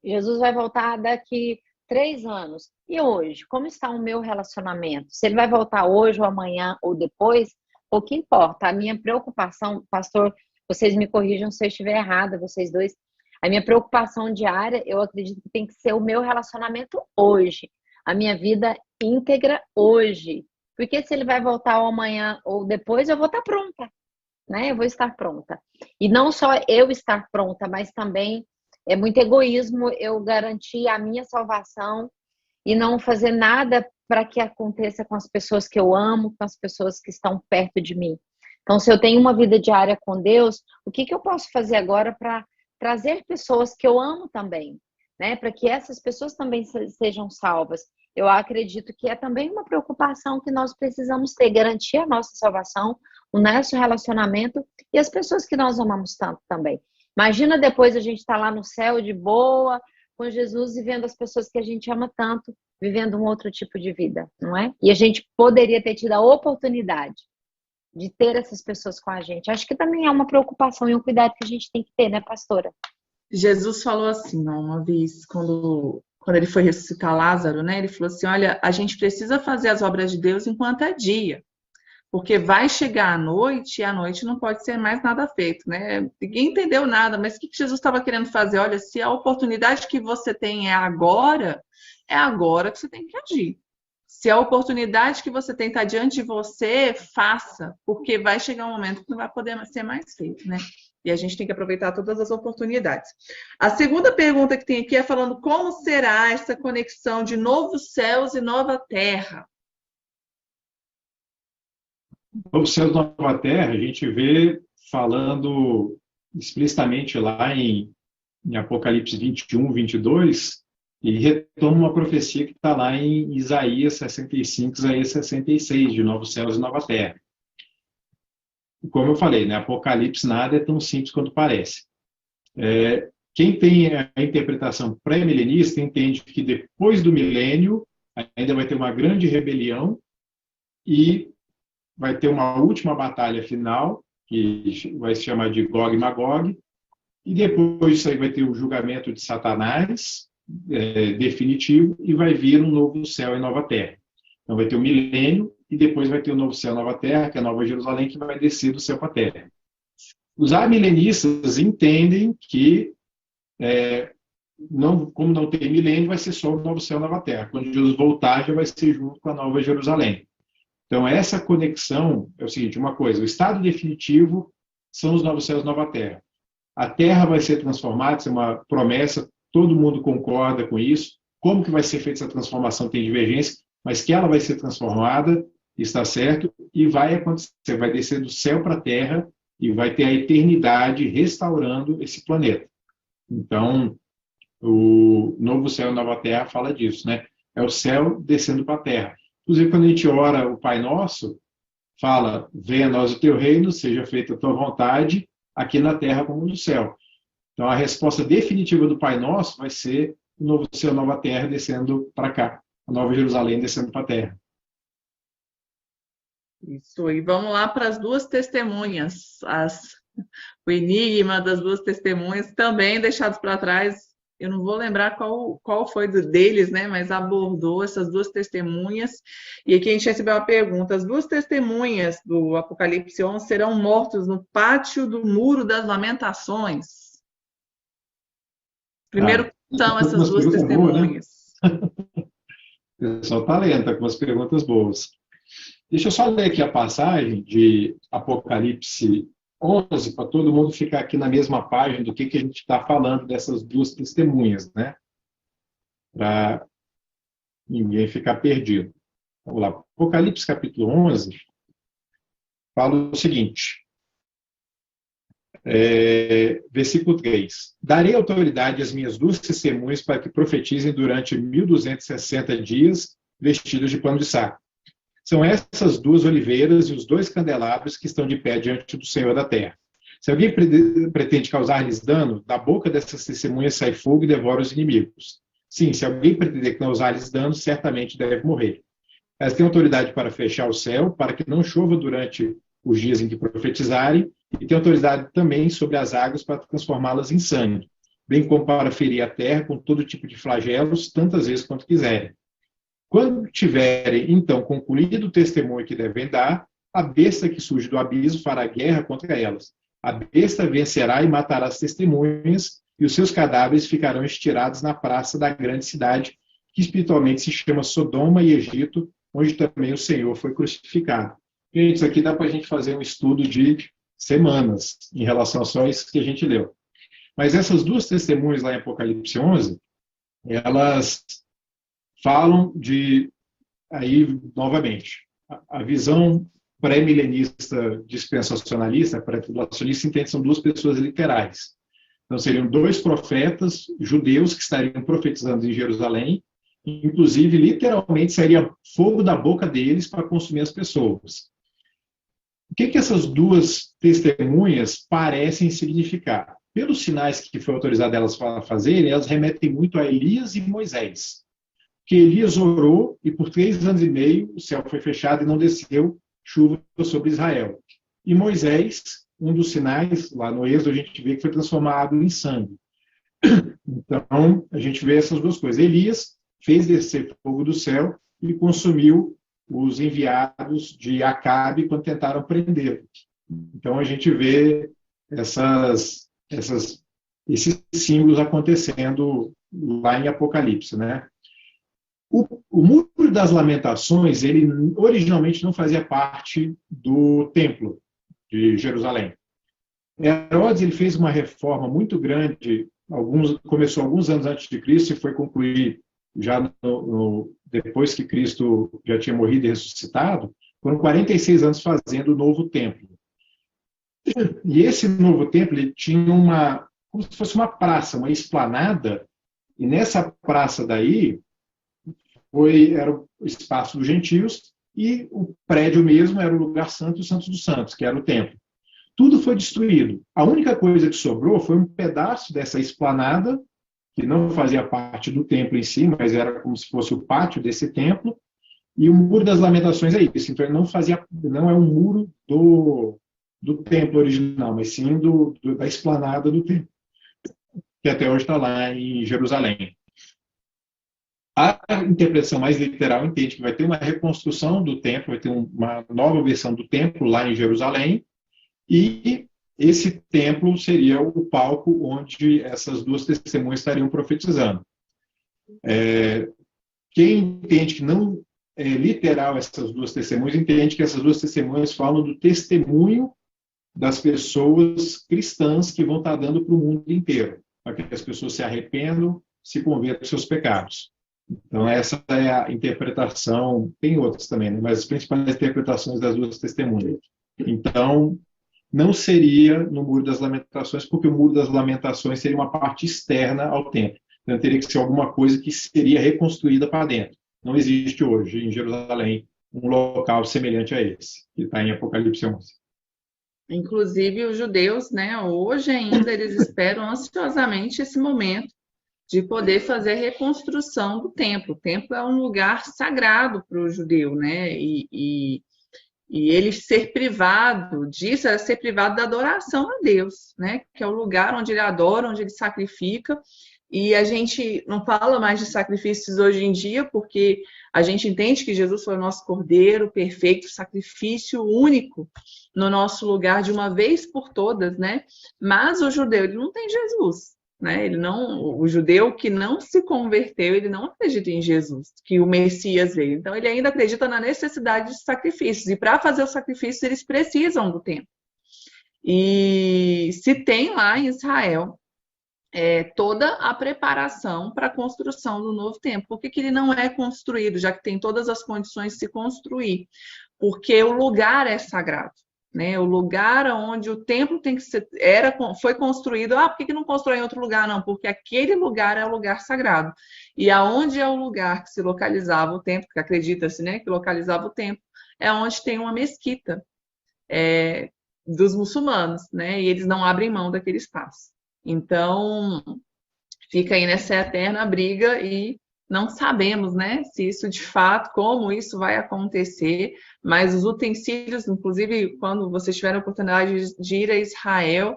Jesus vai voltar daqui 3 anos. E hoje? Como está o meu relacionamento? Se ele vai voltar hoje ou amanhã ou depois, pouco importa. A minha preocupação, pastor, vocês me corrijam se eu estiver errada, vocês dois. A minha preocupação diária, eu acredito que tem que ser o meu relacionamento hoje. A minha vida íntegra hoje. Porque se ele vai voltar ou amanhã ou depois, eu vou estar pronta, né? Eu vou estar pronta. E não só eu estar pronta, mas também é muito egoísmo eu garantir a minha salvação e não fazer nada para que aconteça com as pessoas que eu amo, com as pessoas que estão perto de mim. Então, se eu tenho uma vida diária com Deus, o que eu posso fazer agora para trazer pessoas que eu amo também, né? Para que essas pessoas também sejam salvas. Eu acredito que é também uma preocupação que nós precisamos ter, garantir a nossa salvação, o nosso relacionamento e as pessoas que nós amamos tanto também. Imagina depois a gente estar lá no céu de boa, com Jesus e vendo as pessoas que a gente ama tanto, vivendo um outro tipo de vida, não é? E a gente poderia ter tido a oportunidade de ter essas pessoas com a gente. Acho que também é uma preocupação e um cuidado que a gente tem que ter, né, pastora? Jesus falou assim, ó, uma vez, quando ele foi ressuscitar Lázaro, né? Ele falou assim, olha, a gente precisa fazer as obras de Deus enquanto é dia. Porque vai chegar a noite e à noite não pode ser mais nada feito, né? Ninguém entendeu nada, mas o que Jesus estava querendo fazer? Olha, se a oportunidade que você tem é agora que você tem que agir. Se a oportunidade que você tem está diante de você, faça, porque vai chegar um momento que não vai poder ser mais feito, né? E a gente tem que aproveitar todas as oportunidades. A segunda pergunta que tem aqui é falando como será essa conexão de novos céus e nova terra? Novo céu e nova terra, a gente vê falando explicitamente lá em Apocalipse 21, 22, e retoma uma profecia que está lá em Isaías 65, Isaías 66, de novos céus e nova terra. Como eu falei, né, Apocalipse nada é tão simples quanto parece. Quem tem a interpretação pré-milenista entende que depois do milênio ainda vai ter uma grande rebelião e vai ter uma última batalha final, que vai se chamar de Gog e Magog, e depois disso aí vai ter o julgamento de Satanás, definitivo, e vai vir um novo céu e nova terra. Então vai ter o milênio, e depois vai ter o novo céu e nova terra, que é a Nova Jerusalém, que vai descer do céu para a terra. Os amilenistas entendem que, como não tem milênio, vai ser só o novo céu e nova terra. Quando Jesus voltar, já vai ser junto com a Nova Jerusalém. Então, essa conexão é o seguinte, uma coisa, o estado definitivo são os novos céus e nova terra. A terra vai ser transformada, isso é uma promessa, todo mundo concorda com isso. Como que vai ser feita essa transformação tem divergência, mas que ela vai ser transformada, está certo, e vai acontecer, vai descer do céu para a terra e vai ter a eternidade restaurando esse planeta. Então, o novo céu e nova terra fala disso, né? É o céu descendo para a terra. Inclusive, quando a gente ora o Pai Nosso, fala, venha a nós o teu reino, seja feita a tua vontade, aqui na terra como no céu. Então, a resposta definitiva do Pai Nosso vai ser o novo céu, a nova terra descendo para cá, a Nova Jerusalém descendo para a terra. Isso, e vamos lá para as duas testemunhas, o enigma das duas testemunhas, também deixados para trás. Eu não vou lembrar qual foi deles, né? Mas abordou essas duas testemunhas. E aqui a gente recebeu uma pergunta. As duas testemunhas do Apocalipse 11 serão mortos no pátio do Muro das Lamentações. Primeiro, são essas duas testemunhas. Boa, né? O pessoal está lento, tá com umas perguntas boas. Deixa eu só ler aqui a passagem de Apocalipse 11, para todo mundo ficar aqui na mesma página do que a gente está falando dessas duas testemunhas, né? Para ninguém ficar perdido. Vamos lá. Apocalipse capítulo 11 fala o seguinte, versículo 3. Darei autoridade às minhas duas testemunhas para que profetizem durante 1260 dias vestidos de pano de saco. São essas duas oliveiras e os dois candelabros que estão de pé diante do Senhor da terra. Se alguém pretende causar-lhes dano, da boca dessas testemunhas sai fogo e devora os inimigos. Sim, se alguém pretender causar-lhes dano, certamente deve morrer. Elas têm autoridade para fechar o céu, para que não chova durante os dias em que profetizarem, e têm autoridade também sobre as águas para transformá-las em sangue, bem como para ferir a terra com todo tipo de flagelos, tantas vezes quanto quiserem. Quando tiverem, então, concluído o testemunho que devem dar, a besta que surge do abismo fará guerra contra elas. A besta vencerá e matará as testemunhas, e os seus cadáveres ficarão estirados na praça da grande cidade, que espiritualmente se chama Sodoma e Egito, onde também o Senhor foi crucificado. Gente, isso aqui dá para a gente fazer um estudo de semanas em relação a só isso que a gente leu. Mas essas duas testemunhas lá em Apocalipse 11, elas falam de, aí, novamente, a visão pré-milenista dispensacionalista, pré-tribulacionista, entende que são duas pessoas literais. Então, seriam dois profetas judeus que estariam profetizando em Jerusalém, inclusive, literalmente, sairia fogo da boca deles para consumir as pessoas. O que essas duas testemunhas parecem significar? Pelos sinais que foi autorizado elas a fazerem, elas remetem muito a Elias e Moisés. Que Elias orou e por 3 anos e meio o céu foi fechado e não desceu chuva sobre Israel. E Moisés, um dos sinais, lá no Êxodo, a gente vê que foi transformado em sangue. Então, a gente vê essas duas coisas. Elias fez descer fogo do céu e consumiu os enviados de Acabe quando tentaram prendê-lo. Então a gente vê esses símbolos acontecendo lá em Apocalipse, né? O Muro das Lamentações, ele originalmente não fazia parte do Templo de Jerusalém. Herodes ele fez uma reforma muito grande, começou alguns anos antes de Cristo e foi concluir já depois que Cristo já tinha morrido e ressuscitado. Foram 46 anos fazendo o novo templo. E esse novo templo ele tinha como se fosse uma praça, uma esplanada, e nessa praça daí era o espaço dos gentios e o prédio mesmo era o lugar santo, o Santo dos Santos, que era o templo. Tudo foi destruído. A única coisa que sobrou foi um pedaço dessa esplanada, que não fazia parte do templo em si, mas era como se fosse o pátio desse templo, e o Muro das Lamentações é isso. Então, ele não é um muro do templo original, mas sim da esplanada do templo, que até hoje está lá em Jerusalém. A interpretação mais literal entende que vai ter uma reconstrução do templo, vai ter uma nova versão do templo lá em Jerusalém, e esse templo seria o palco onde essas duas testemunhas estariam profetizando. Quem entende que não é literal essas duas testemunhas, entende que essas duas testemunhas falam do testemunho das pessoas cristãs que vão estar dando para o mundo inteiro, para que as pessoas se arrependam, se convertam dos seus pecados. Então, essa é a interpretação, tem outras também, né? Mas as principais interpretações das duas testemunhas. Então, não seria no Muro das Lamentações, porque o Muro das Lamentações seria uma parte externa ao templo. Então, teria que ser alguma coisa que seria reconstruída para dentro. Não existe hoje, em Jerusalém, um local semelhante a esse, que está em Apocalipse 11. Inclusive, os judeus, né, hoje ainda, eles esperam ansiosamente esse momento de poder fazer a reconstrução do templo. O templo é um lugar sagrado para o judeu, né? E ele ser privado disso era ser privado da adoração a Deus, né? Que é o lugar onde ele adora, onde ele sacrifica. E a gente não fala mais de sacrifícios hoje em dia, porque a gente entende que Jesus foi o nosso cordeiro perfeito, sacrifício único no nosso lugar de uma vez por todas, né? Mas o judeu, ele não tem Jesus. Né? O judeu que não se converteu, ele não acredita em Jesus, que o Messias veio. Então, ele ainda acredita na necessidade de sacrifícios. E para fazer os sacrifícios, eles precisam do templo. E se tem lá em Israel toda a preparação para a construção do novo templo. Por que ele não é construído, já que tem todas as condições de se construir? Porque o lugar é sagrado. Né, o lugar onde o templo tem que ser, foi construído. Por que não constrói em outro lugar? Não, porque aquele lugar é o lugar sagrado. E aonde é o lugar que se localizava o templo, que acredita-se, né, que localizava o templo, é onde tem uma mesquita dos muçulmanos, né, e eles não abrem mão daquele espaço. Então, fica aí nessa eterna briga e não sabemos, né, se isso de fato, como isso vai acontecer, mas os utensílios, inclusive, quando vocês tiverem a oportunidade de ir a Israel,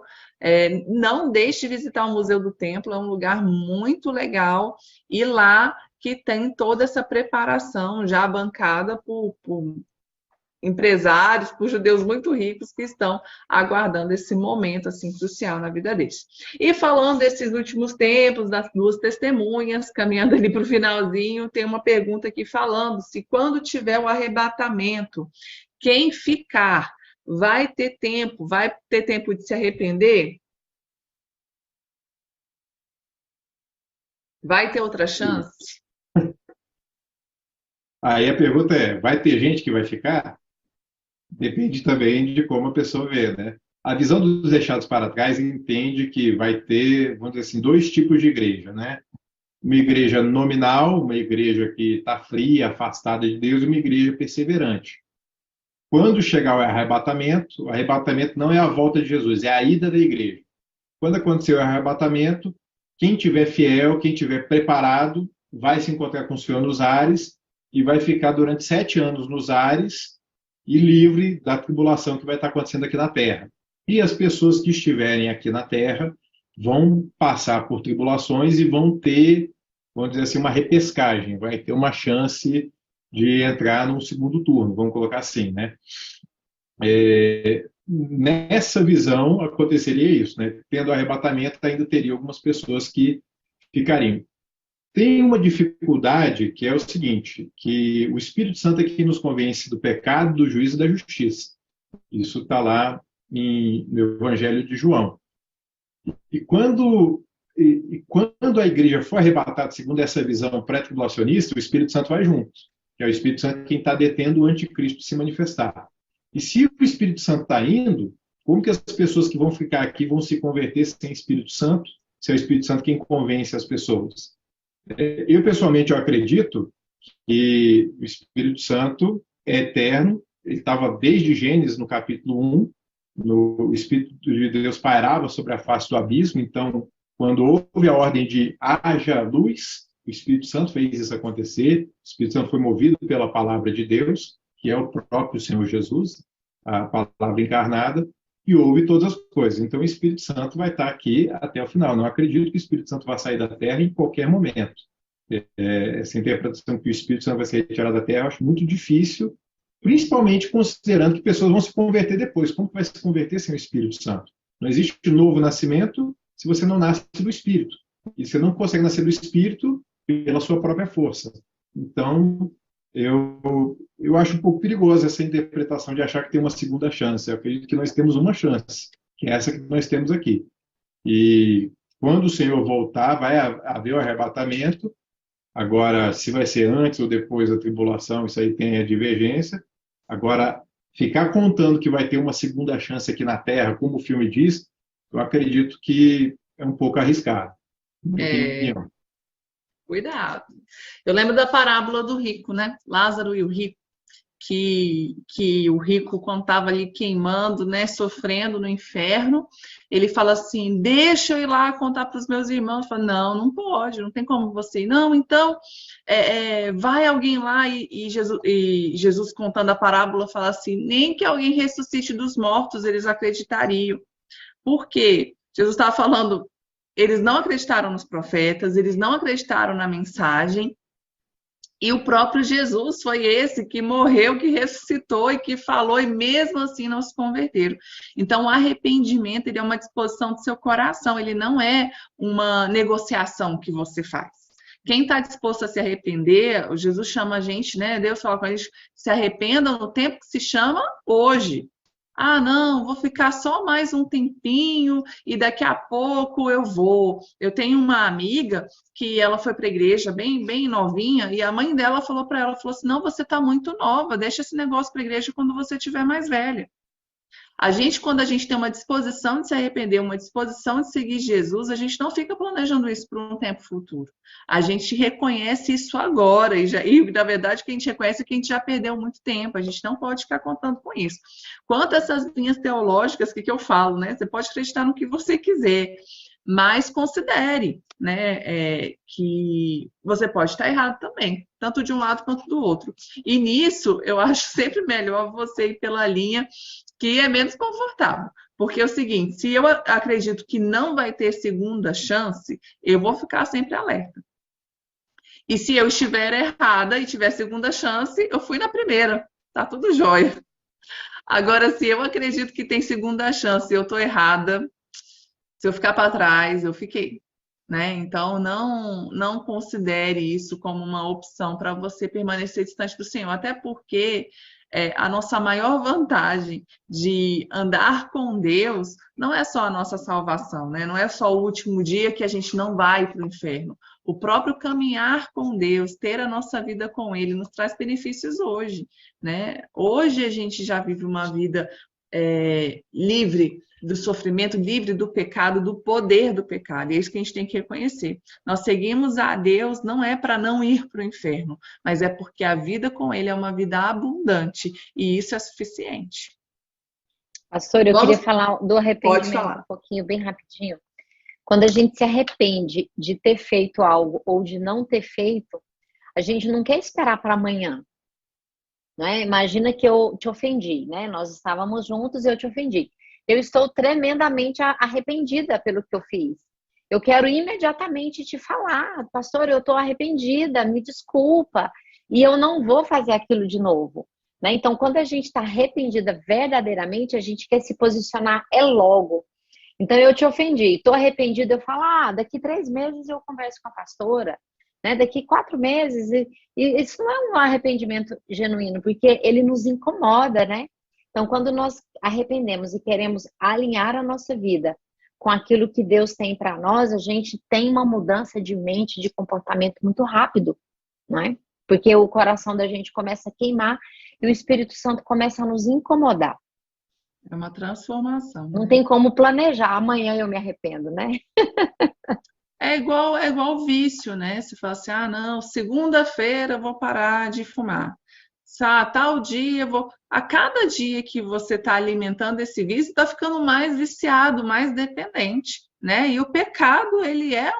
não deixe de visitar o Museu do Templo, é um lugar muito legal, e lá que tem toda essa preparação já bancada por empresários, por judeus muito ricos que estão aguardando esse momento assim crucial na vida deles. E falando desses últimos tempos, das duas testemunhas, caminhando ali para o finalzinho, tem uma pergunta aqui falando se quando tiver o arrebatamento, quem ficar vai ter tempo de se arrepender? Vai ter outra chance? Aí a pergunta vai ter gente que vai ficar? Depende também de como a pessoa vê, né? A visão dos deixados para trás entende que vai ter, vamos dizer assim, dois tipos de igreja, né? Uma igreja nominal, uma igreja que está fria, afastada de Deus, e uma igreja perseverante. Quando chegar o arrebatamento não é a volta de Jesus, é a ida da igreja. Quando acontecer o arrebatamento, quem tiver fiel, quem tiver preparado, vai se encontrar com o Senhor nos ares e vai ficar durante 7 anos nos ares e livre da tribulação que vai estar acontecendo aqui na Terra. E as pessoas que estiverem aqui na Terra vão passar por tribulações e vão ter, vamos dizer assim, uma repescagem, vai ter uma chance de entrar num segundo turno, vamos colocar assim, né? Nessa visão aconteceria isso, né? Tendo arrebatamento, ainda teria algumas pessoas que ficariam. Tem uma dificuldade que é o seguinte, que o Espírito Santo é quem nos convence do pecado, do juízo e da justiça. Isso está lá no Evangelho de João. E quando a igreja for arrebatada, segundo essa visão pré-tribulacionista, o Espírito Santo vai junto, que é o Espírito Santo quem está detendo o anticristo se manifestar. E se o Espírito Santo está indo, como que as pessoas que vão ficar aqui vão se converter sem Espírito Santo, se é o Espírito Santo quem convence as pessoas? Eu, pessoalmente, eu acredito que o Espírito Santo é eterno, ele estava desde Gênesis, no capítulo 1, o Espírito de Deus pairava sobre a face do abismo, então, quando houve a ordem de haja luz, o Espírito Santo fez isso acontecer, o Espírito Santo foi movido pela palavra de Deus, que é o próprio Senhor Jesus, a palavra encarnada, e houve todas as coisas. Então, o Espírito Santo vai estar aqui até o final. Não acredito que o Espírito Santo vai sair da Terra em qualquer momento. Essa interpretação que o Espírito Santo vai ser retirado da Terra, eu acho muito difícil, principalmente considerando que pessoas vão se converter depois. Como que vai se converter sem o Espírito Santo? Não existe novo nascimento se você não nasce do Espírito. E você não consegue nascer do Espírito pela sua própria força. Então, eu acho um pouco perigosa essa interpretação de achar que tem uma segunda chance. Eu acredito que nós temos uma chance, que é essa que nós temos aqui. E quando o Senhor voltar, vai haver o arrebatamento. Agora, se vai ser antes ou depois da tribulação, isso aí tem a divergência. Agora, ficar contando que vai ter uma segunda chance aqui na Terra, como o filme diz, eu acredito que é um pouco arriscado. Cuidado. Eu lembro da parábola do rico, né? Lázaro e o rico, que o rico, quando estava ali queimando, né, sofrendo no inferno, ele fala assim, deixa eu ir lá contar para os meus irmãos. Fala, não pode, não tem como você ir. Não, então, vai alguém lá e Jesus contando a parábola fala assim, nem que alguém ressuscite dos mortos, eles acreditariam. Por quê? Jesus estava falando, eles não acreditaram nos profetas, eles não acreditaram na mensagem, e o próprio Jesus foi esse que morreu, que ressuscitou e que falou, e mesmo assim não se converteram. Então, o arrependimento, ele é uma disposição do seu coração, ele não é uma negociação que você faz. Quem está disposto a se arrepender, Jesus chama a gente, né? Deus fala com a gente, se arrependam no tempo que se chama hoje. Ah, não, vou ficar só mais um tempinho e daqui a pouco eu vou. Eu tenho uma amiga que ela foi para a igreja bem novinha e a mãe dela falou para ela, falou assim, não, você está muito nova, deixa esse negócio para a igreja quando você estiver mais velha. Quando a gente tem uma disposição de se arrepender, uma disposição de seguir Jesus, a gente não fica planejando isso para um tempo futuro. A gente reconhece isso agora, e na verdade, que a gente reconhece que a gente já perdeu muito tempo, a gente não pode ficar contando com isso. Quanto a essas linhas teológicas, o que eu falo, né? Você pode acreditar no que você quiser, mas considere, né, que você pode estar errado também, tanto de um lado quanto do outro. E nisso, eu acho sempre melhor você ir pela linha que é menos confortável. Porque é o seguinte, se eu acredito que não vai ter segunda chance, eu vou ficar sempre alerta. E se eu estiver errada e tiver segunda chance, eu fui na primeira. Tá tudo jóia. Agora, se eu acredito que tem segunda chance e eu estou errada, se eu ficar para trás, eu fiquei. Né? Então, não considere isso como uma opção para você permanecer distante do Senhor. Até porque a nossa maior vantagem de andar com Deus não é só a nossa salvação, né? Não é só o último dia que a gente não vai para o inferno. O próprio caminhar com Deus, ter a nossa vida com Ele, nos traz benefícios hoje, né? Hoje a gente já vive uma vida livre do sofrimento, livre do pecado, do poder do pecado. E é isso que a gente tem que reconhecer. Nós seguimos a Deus não é para não ir para o inferno, mas é porque a vida com Ele é uma vida abundante e isso é suficiente. Pastor, eu queria falar do arrependimento um pouquinho, bem rapidinho. Quando a gente se arrepende de ter feito algo ou de não ter feito, a gente não quer esperar para amanhã. Né? Imagina que eu te ofendi, né? Nós estávamos juntos e eu te ofendi. Eu estou tremendamente arrependida pelo que eu fiz. Eu quero imediatamente te falar, pastor, eu estou arrependida, me desculpa. e eu não vou fazer aquilo de novo. Né? Então, quando a gente está arrependida verdadeiramente, a gente quer se posicionar logo. Então, eu te ofendi, estou arrependida, eu falo, daqui 3 meses eu converso com a pastora, né? Daqui 4 meses, e isso não é um arrependimento genuíno, porque ele nos incomoda, né? Então, quando nós arrependemos e queremos alinhar a nossa vida com aquilo que Deus tem para nós, a gente tem uma mudança de mente, de comportamento muito rápido, né? Porque o coração da gente começa a queimar e o Espírito Santo começa a nos incomodar. É uma transformação. Não tem como planejar, amanhã eu me arrependo, né? É igual vício, né? Você fala assim, não, segunda-feira eu vou parar de fumar. Tal dia eu vou... A cada dia que você está alimentando esse vício, está ficando mais viciado, mais dependente, né? E o pecado, ele é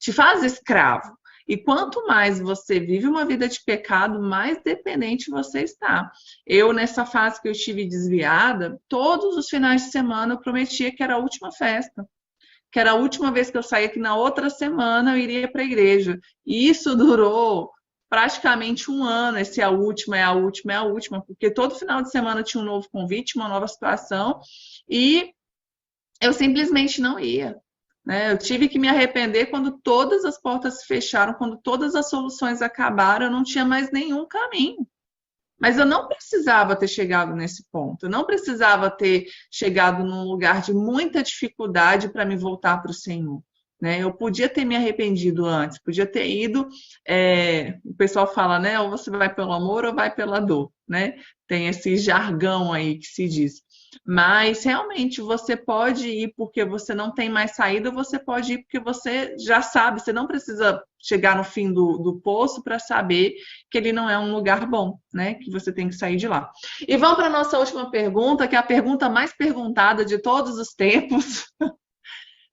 te faz escravo. E quanto mais você vive uma vida de pecado, mais dependente você está. Eu, nessa fase que eu estive desviada, todos os finais de semana eu prometia que era a última festa, que era a última vez que eu saía, que na outra semana eu iria para a igreja. E isso durou praticamente 1 ano, esse é a última, é a última, é a última, porque todo final de semana tinha um novo convite, uma nova situação, e eu simplesmente não ia. Né? Eu tive que me arrepender quando todas as portas se fecharam, quando todas as soluções acabaram, eu não tinha mais nenhum caminho. Mas eu não precisava ter chegado nesse ponto, eu não precisava ter chegado num lugar de muita dificuldade para me voltar para o Senhor. Né? Eu podia ter me arrependido antes, podia ter ido. O pessoal fala, né? Ou você vai pelo amor ou vai pela dor. Né? Tem esse jargão aí que se diz. Mas realmente você pode ir porque você não tem mais saída, você pode ir porque você já sabe, você não precisa chegar no fim do poço para saber que ele não é um lugar bom, né? Que você tem que sair de lá. E vamos para a nossa última pergunta, que é a pergunta mais perguntada de todos os tempos,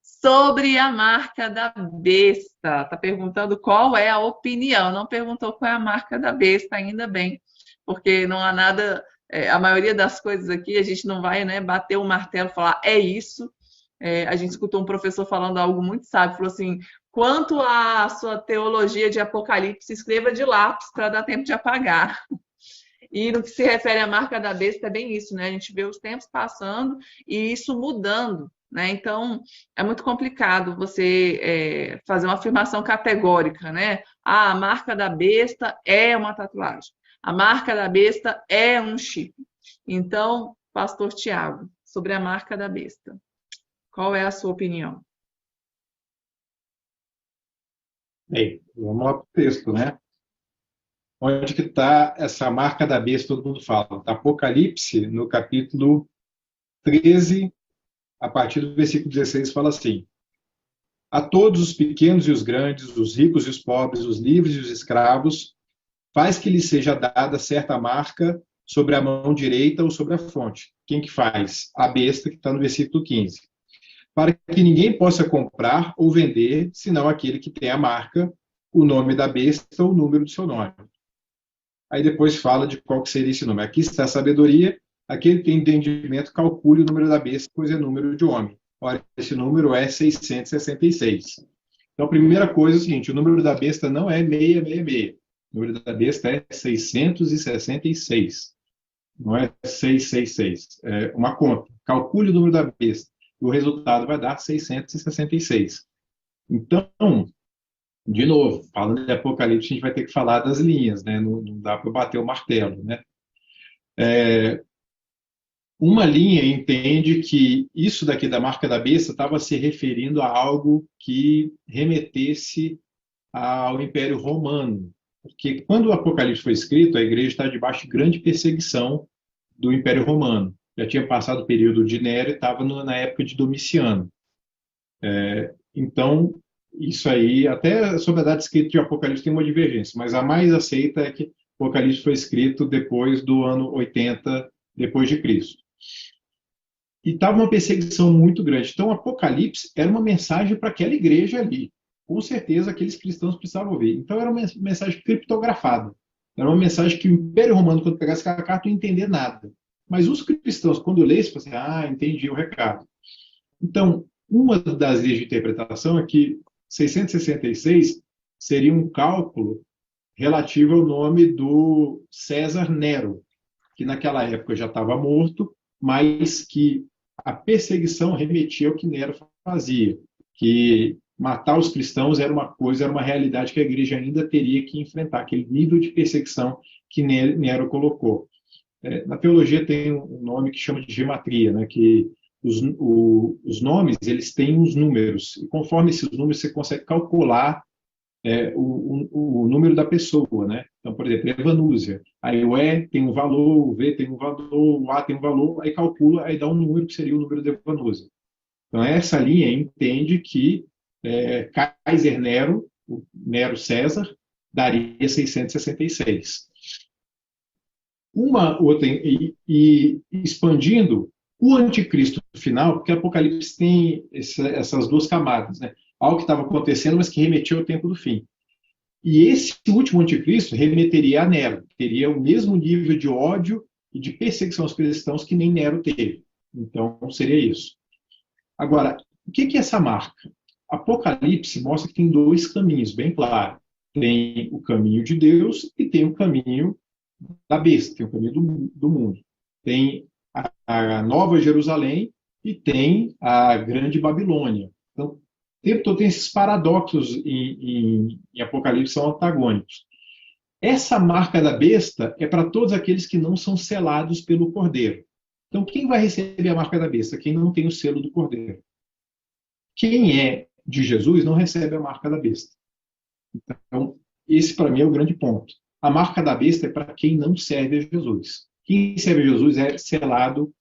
sobre a marca da besta. Está perguntando qual é a opinião, não perguntou qual é a marca da besta, ainda bem, porque não há nada... a maioria das coisas aqui, a gente não vai, né, bater o martelo e falar, é isso. A gente escutou um professor falando algo muito sábio, falou assim, quanto à sua teologia de Apocalipse, escreva de lápis para dar tempo de apagar. E no que se refere à marca da besta, é bem isso, né? A gente vê os tempos passando e isso mudando. Né? Então, é muito complicado você fazer uma afirmação categórica. Né? A marca da besta é uma tatuagem. A marca da besta é um chip. Então, pastor Tiago, sobre a marca da besta, qual é a sua opinião? Vamos lá para o texto, né? Onde que está essa marca da besta, todo mundo fala? Apocalipse, no capítulo 13, a partir do versículo 16, fala assim: a todos os pequenos e os grandes, os ricos e os pobres, os livres e os escravos, faz que lhe seja dada certa marca sobre a mão direita ou sobre a fronte. Quem que faz? A besta, que está no versículo 15. Para que ninguém possa comprar ou vender, senão aquele que tem a marca, o nome da besta ou o número do seu nome. Aí depois fala de qual que seria esse número. Aqui está a sabedoria, aquele que tem entendimento, calcule o número da besta, pois é número de homem. Ora, esse número é 666. Então, a primeira coisa é o seguinte, o número da besta não é 666. O número da besta é 666. Não é 666. É uma conta. Calcule o número da besta. E o resultado vai dar 666. Então, de novo, falando de Apocalipse, a gente vai ter que falar das linhas, né? Não dá para bater o martelo, né? Uma linha entende que isso daqui da marca da besta estava se referindo a algo que remetesse ao Império Romano. Porque quando o Apocalipse foi escrito, a igreja está debaixo de grande perseguição do Império Romano. Já tinha passado o período de Nero e estava na época de Domiciano. Então, isso aí, até sobre a data escrita de Apocalipse tem uma divergência, mas a mais aceita é que o Apocalipse foi escrito depois do ano 80 depois de Cristo. E estava uma perseguição muito grande. Então, o Apocalipse era uma mensagem para aquela igreja ali. Com certeza, aqueles cristãos precisavam ouvir. Então, era uma mensagem criptografada. Era uma mensagem que o Império Romano, quando pegasse aquela carta, não ia entender nada. Mas os cristãos, quando lessem, falaram assim, entendi o recado. Então, uma das leis de interpretação é que 666 seria um cálculo relativa ao nome do César Nero, que naquela época já estava morto, mas que a perseguição remetia ao que Nero fazia, que matar os cristãos era uma coisa, era uma realidade que a igreja ainda teria que enfrentar, aquele nível de perseguição que Nero colocou. Na teologia tem um nome que chama de gematria, né, que os nomes eles têm uns números, e conforme esses números você consegue calcular o número da pessoa, né? Então, por exemplo, Evanúzia. Aí o E tem um valor, o V tem um valor, o A tem um valor, aí calcula, aí dá um número que seria o número de Evanúzia. Então, essa linha entende que Kaiser Nero, o Nero César, daria 666. Uma outra, e expandindo, o anticristo final, porque Apocalipse tem essas duas camadas, né? Algo que estava acontecendo, mas que remetia ao tempo do fim. E esse último anticristo remeteria a Nero, teria o mesmo nível de ódio e de perseguição aos cristãos que nem Nero teve. Então, seria isso. Agora, o que é essa marca? Apocalipse mostra que tem dois caminhos, bem claro. Tem o caminho de Deus e tem o caminho da besta, tem o caminho do mundo. Tem a Nova Jerusalém e tem a Grande Babilônia. Então, o tempo todo tem esses paradoxos em Apocalipse, são antagônicos. Essa marca da besta é para todos aqueles que não são selados pelo Cordeiro. Então, quem vai receber a marca da besta? Quem não tem o selo do Cordeiro. Quem é de Jesus não recebe a marca da besta. Então, esse para mim é o grande ponto. A marca da besta é para quem não serve a Jesus. Quem serve a Jesus é selado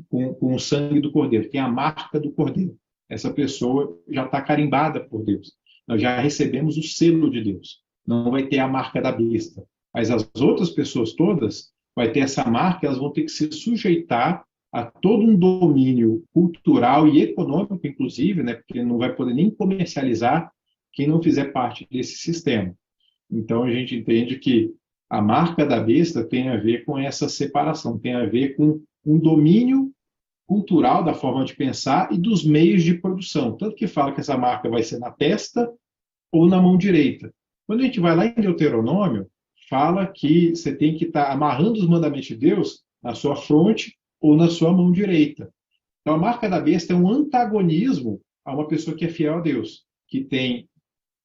com o sangue do Cordeiro, tem a marca do Cordeiro. Essa pessoa já está carimbada por Deus. Nós já recebemos o selo de Deus. Não vai ter a marca da besta. Mas as outras pessoas todas vai ter essa marca, elas vão ter que se sujeitar a todo um domínio cultural e econômico, inclusive, né, porque não vai poder nem comercializar quem não fizer parte desse sistema. Então, a gente entende que a marca da besta tem a ver com essa separação, tem a ver com um domínio cultural da forma de pensar e dos meios de produção. Tanto que fala que essa marca vai ser na testa ou na mão direita. Quando a gente vai lá em Deuteronômio, fala que você tem que estar amarrando os mandamentos de Deus na sua fronte ou na sua mão direita. Então, a marca da besta é um antagonismo a uma pessoa que é fiel a Deus, que tem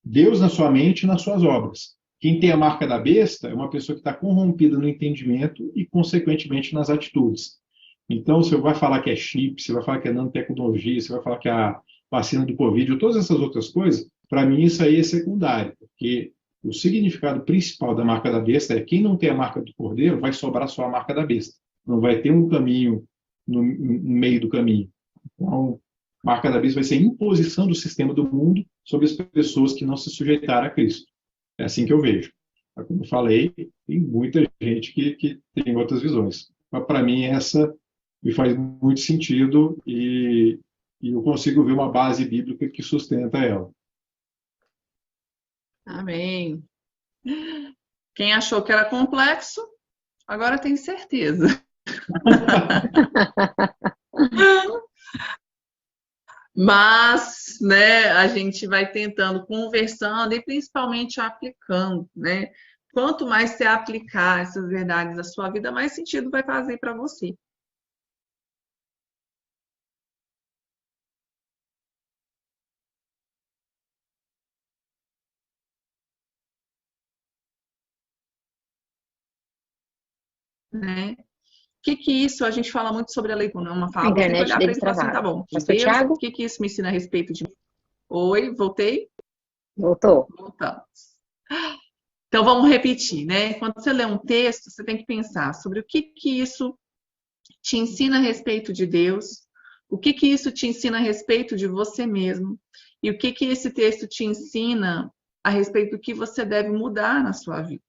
Deus na sua mente e nas suas obras. Quem tem a marca da besta é uma pessoa que está corrompida no entendimento e, consequentemente, nas atitudes. Então, você vai falar que é chip, você vai falar que é nanotecnologia, você vai falar que é a vacina do Covid, ou todas essas outras coisas, para mim isso aí é secundário, porque o significado principal da marca da besta é quem não tem a marca do Cordeiro vai sobrar só a marca da besta. Não vai ter um caminho no meio do caminho. Então, a marca da besta vai ser a imposição do sistema do mundo sobre as pessoas que não se sujeitaram a Cristo. É assim que eu vejo. Como eu falei, tem muita gente que tem outras visões. Mas, para mim, essa me faz muito sentido e eu consigo ver uma base bíblica que sustenta ela. Amém. Quem achou que era complexo, agora tem certeza. Mas, né, a gente vai tentando, conversando e principalmente aplicando, né? Quanto mais você aplicar essas verdades na sua vida, mais sentido vai fazer para você. Né? Que isso? A gente fala muito sobre a leitura, não é uma fala. A internet você deles assim, tá bom. Pastor Thiago? O que isso me ensina a respeito de... Oi, voltei? Voltou. Voltamos. Então, vamos repetir, né? Quando você lê um texto, você tem que pensar sobre o que isso te ensina a respeito de Deus, o que isso te ensina a respeito de você mesmo, e o que esse texto te ensina a respeito do que você deve mudar na sua vida.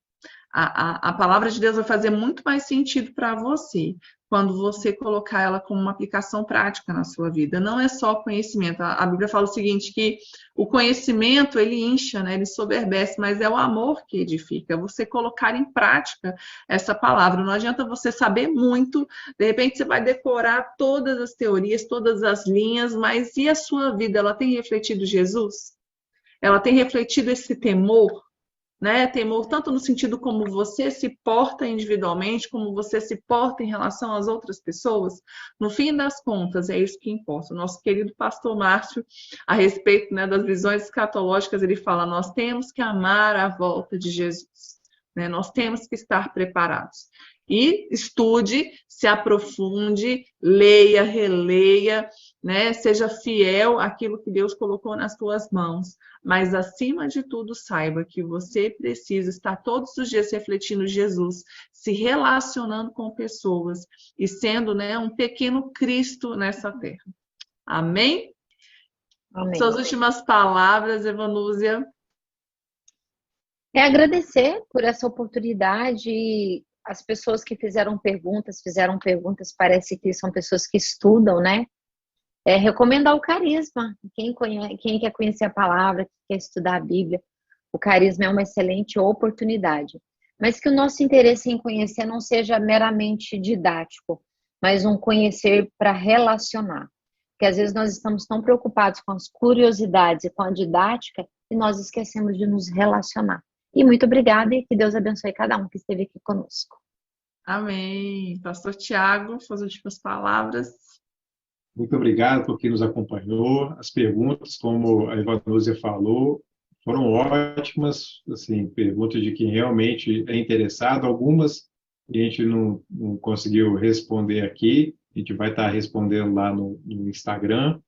A palavra de Deus vai fazer muito mais sentido para você quando você colocar ela como uma aplicação prática na sua vida. Não é só conhecimento. A Bíblia fala o seguinte, que o conhecimento, ele incha, né? Ele soberbece, mas é o amor que edifica. Você colocar em prática essa palavra. Não adianta você saber muito, de repente você vai decorar todas as teorias, todas as linhas, mas e a sua vida? Ela tem refletido Jesus? Ela tem refletido esse temor? né? Temor tanto no sentido como você se porta individualmente, como você se porta em relação às outras pessoas. No fim das contas, é isso que importa. O nosso querido pastor Márcio, a respeito, né, das visões escatológicas, ele fala: nós temos que amar a volta de Jesus, né? Nós temos que estar preparados. E estude, se aprofunde, leia, releia, né? Seja fiel àquilo que Deus colocou nas tuas mãos. Mas, acima de tudo, saiba que você precisa estar todos os dias refletindo Jesus, se relacionando com pessoas e sendo, né, um pequeno Cristo nessa terra. Amém? Amém. Suas últimas palavras, Evanúzia. É agradecer por essa oportunidade. As pessoas que fizeram perguntas, parece que são pessoas que estudam, né? Recomendar o Carisma. Quem quer conhecer a palavra, quem quer estudar a Bíblia, o Carisma é uma excelente oportunidade. Mas que o nosso interesse em conhecer não seja meramente didático, mas um conhecer para relacionar. Porque às vezes nós estamos tão preocupados com as curiosidades e com a didática que nós esquecemos de nos relacionar. E muito obrigada e que Deus abençoe cada um que esteve aqui conosco. Amém. Pastor Tiago, suas últimas palavras. Muito obrigado por quem nos acompanhou. As perguntas, como a Evanúzia falou, foram ótimas, assim, perguntas de quem realmente é interessado. Algumas a gente não conseguiu responder aqui, a gente vai estar respondendo lá no Instagram.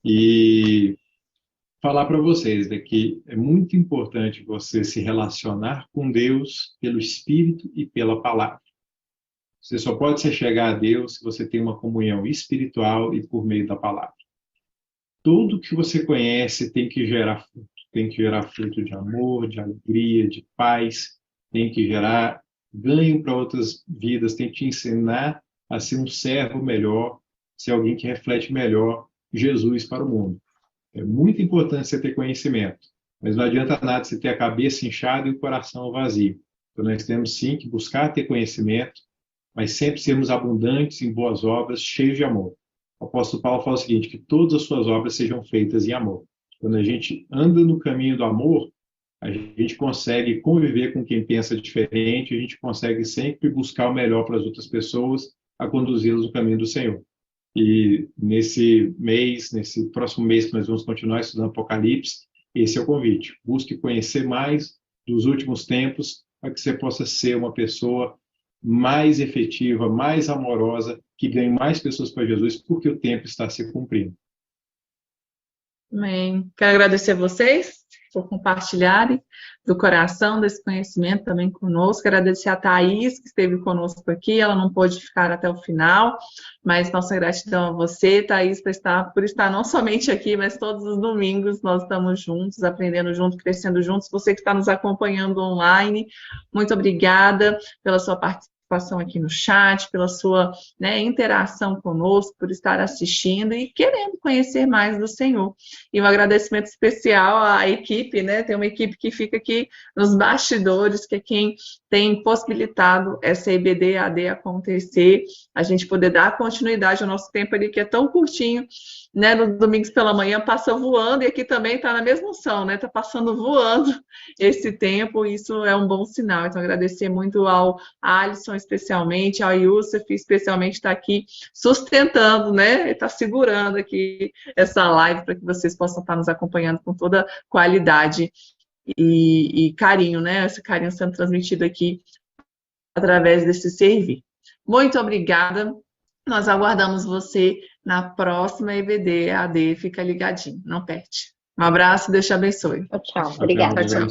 E falar para vocês, né, que é muito importante você se relacionar com Deus pelo Espírito e pela palavra. Você só pode se chegar a Deus se você tem uma comunhão espiritual e por meio da palavra. Tudo que você conhece tem que gerar fruto. Tem que gerar fruto de amor, de alegria, de paz. Tem que gerar ganho para outras vidas. Tem que te ensinar a ser um servo melhor, ser alguém que reflete melhor Jesus para o mundo. É muito importante você ter conhecimento, mas não adianta nada você ter a cabeça inchada e o coração vazio. Então nós temos sim que buscar ter conhecimento, mas sempre sermos abundantes em boas obras, cheios de amor. O apóstolo Paulo fala o seguinte, que todas as suas obras sejam feitas em amor. Quando a gente anda no caminho do amor, a gente consegue conviver com quem pensa diferente, a gente consegue sempre buscar o melhor para as outras pessoas, a conduzi-las no caminho do Senhor. E nesse próximo mês que nós vamos continuar estudando Apocalipse, esse é o convite. Busque conhecer mais dos últimos tempos para que você possa ser uma pessoa mais efetiva, mais amorosa, que ganhe mais pessoas para Jesus, porque o tempo está se cumprindo. Amém. Quero agradecer a vocês por compartilharem do coração desse conhecimento também conosco. Quero agradecer a Thaís, que esteve conosco aqui. Ela não pôde ficar até o final, mas nossa gratidão a você, Thaís, por estar não somente aqui, mas todos os domingos nós estamos juntos, aprendendo juntos, crescendo juntos. Você que está nos acompanhando online, muito obrigada pela sua participação aqui no chat, pela sua, né, interação conosco, por estar assistindo e querendo conhecer mais do Senhor. E um agradecimento especial à equipe, né? Tem uma equipe que fica aqui nos bastidores, que é quem tem possibilitado essa EBD-AD acontecer, a gente poder dar continuidade ao nosso tempo ali, que é tão curtinho, né? Nos domingos pela manhã passa voando, e aqui também está na mesma unção, né? Está passando voando esse tempo, e isso é um bom sinal. Então, agradecer muito ao Alisson, especialmente, ao Youssef, especialmente, está aqui sustentando, né? Está segurando aqui essa live para que vocês possam estar nos acompanhando com toda qualidade e carinho, né? Esse carinho sendo transmitido aqui através desse servir. Muito obrigada. Nós aguardamos você na próxima EBD-AD. Fica ligadinho, não perde. Um abraço, Deus te abençoe. Tchau. Obrigada. Tchau.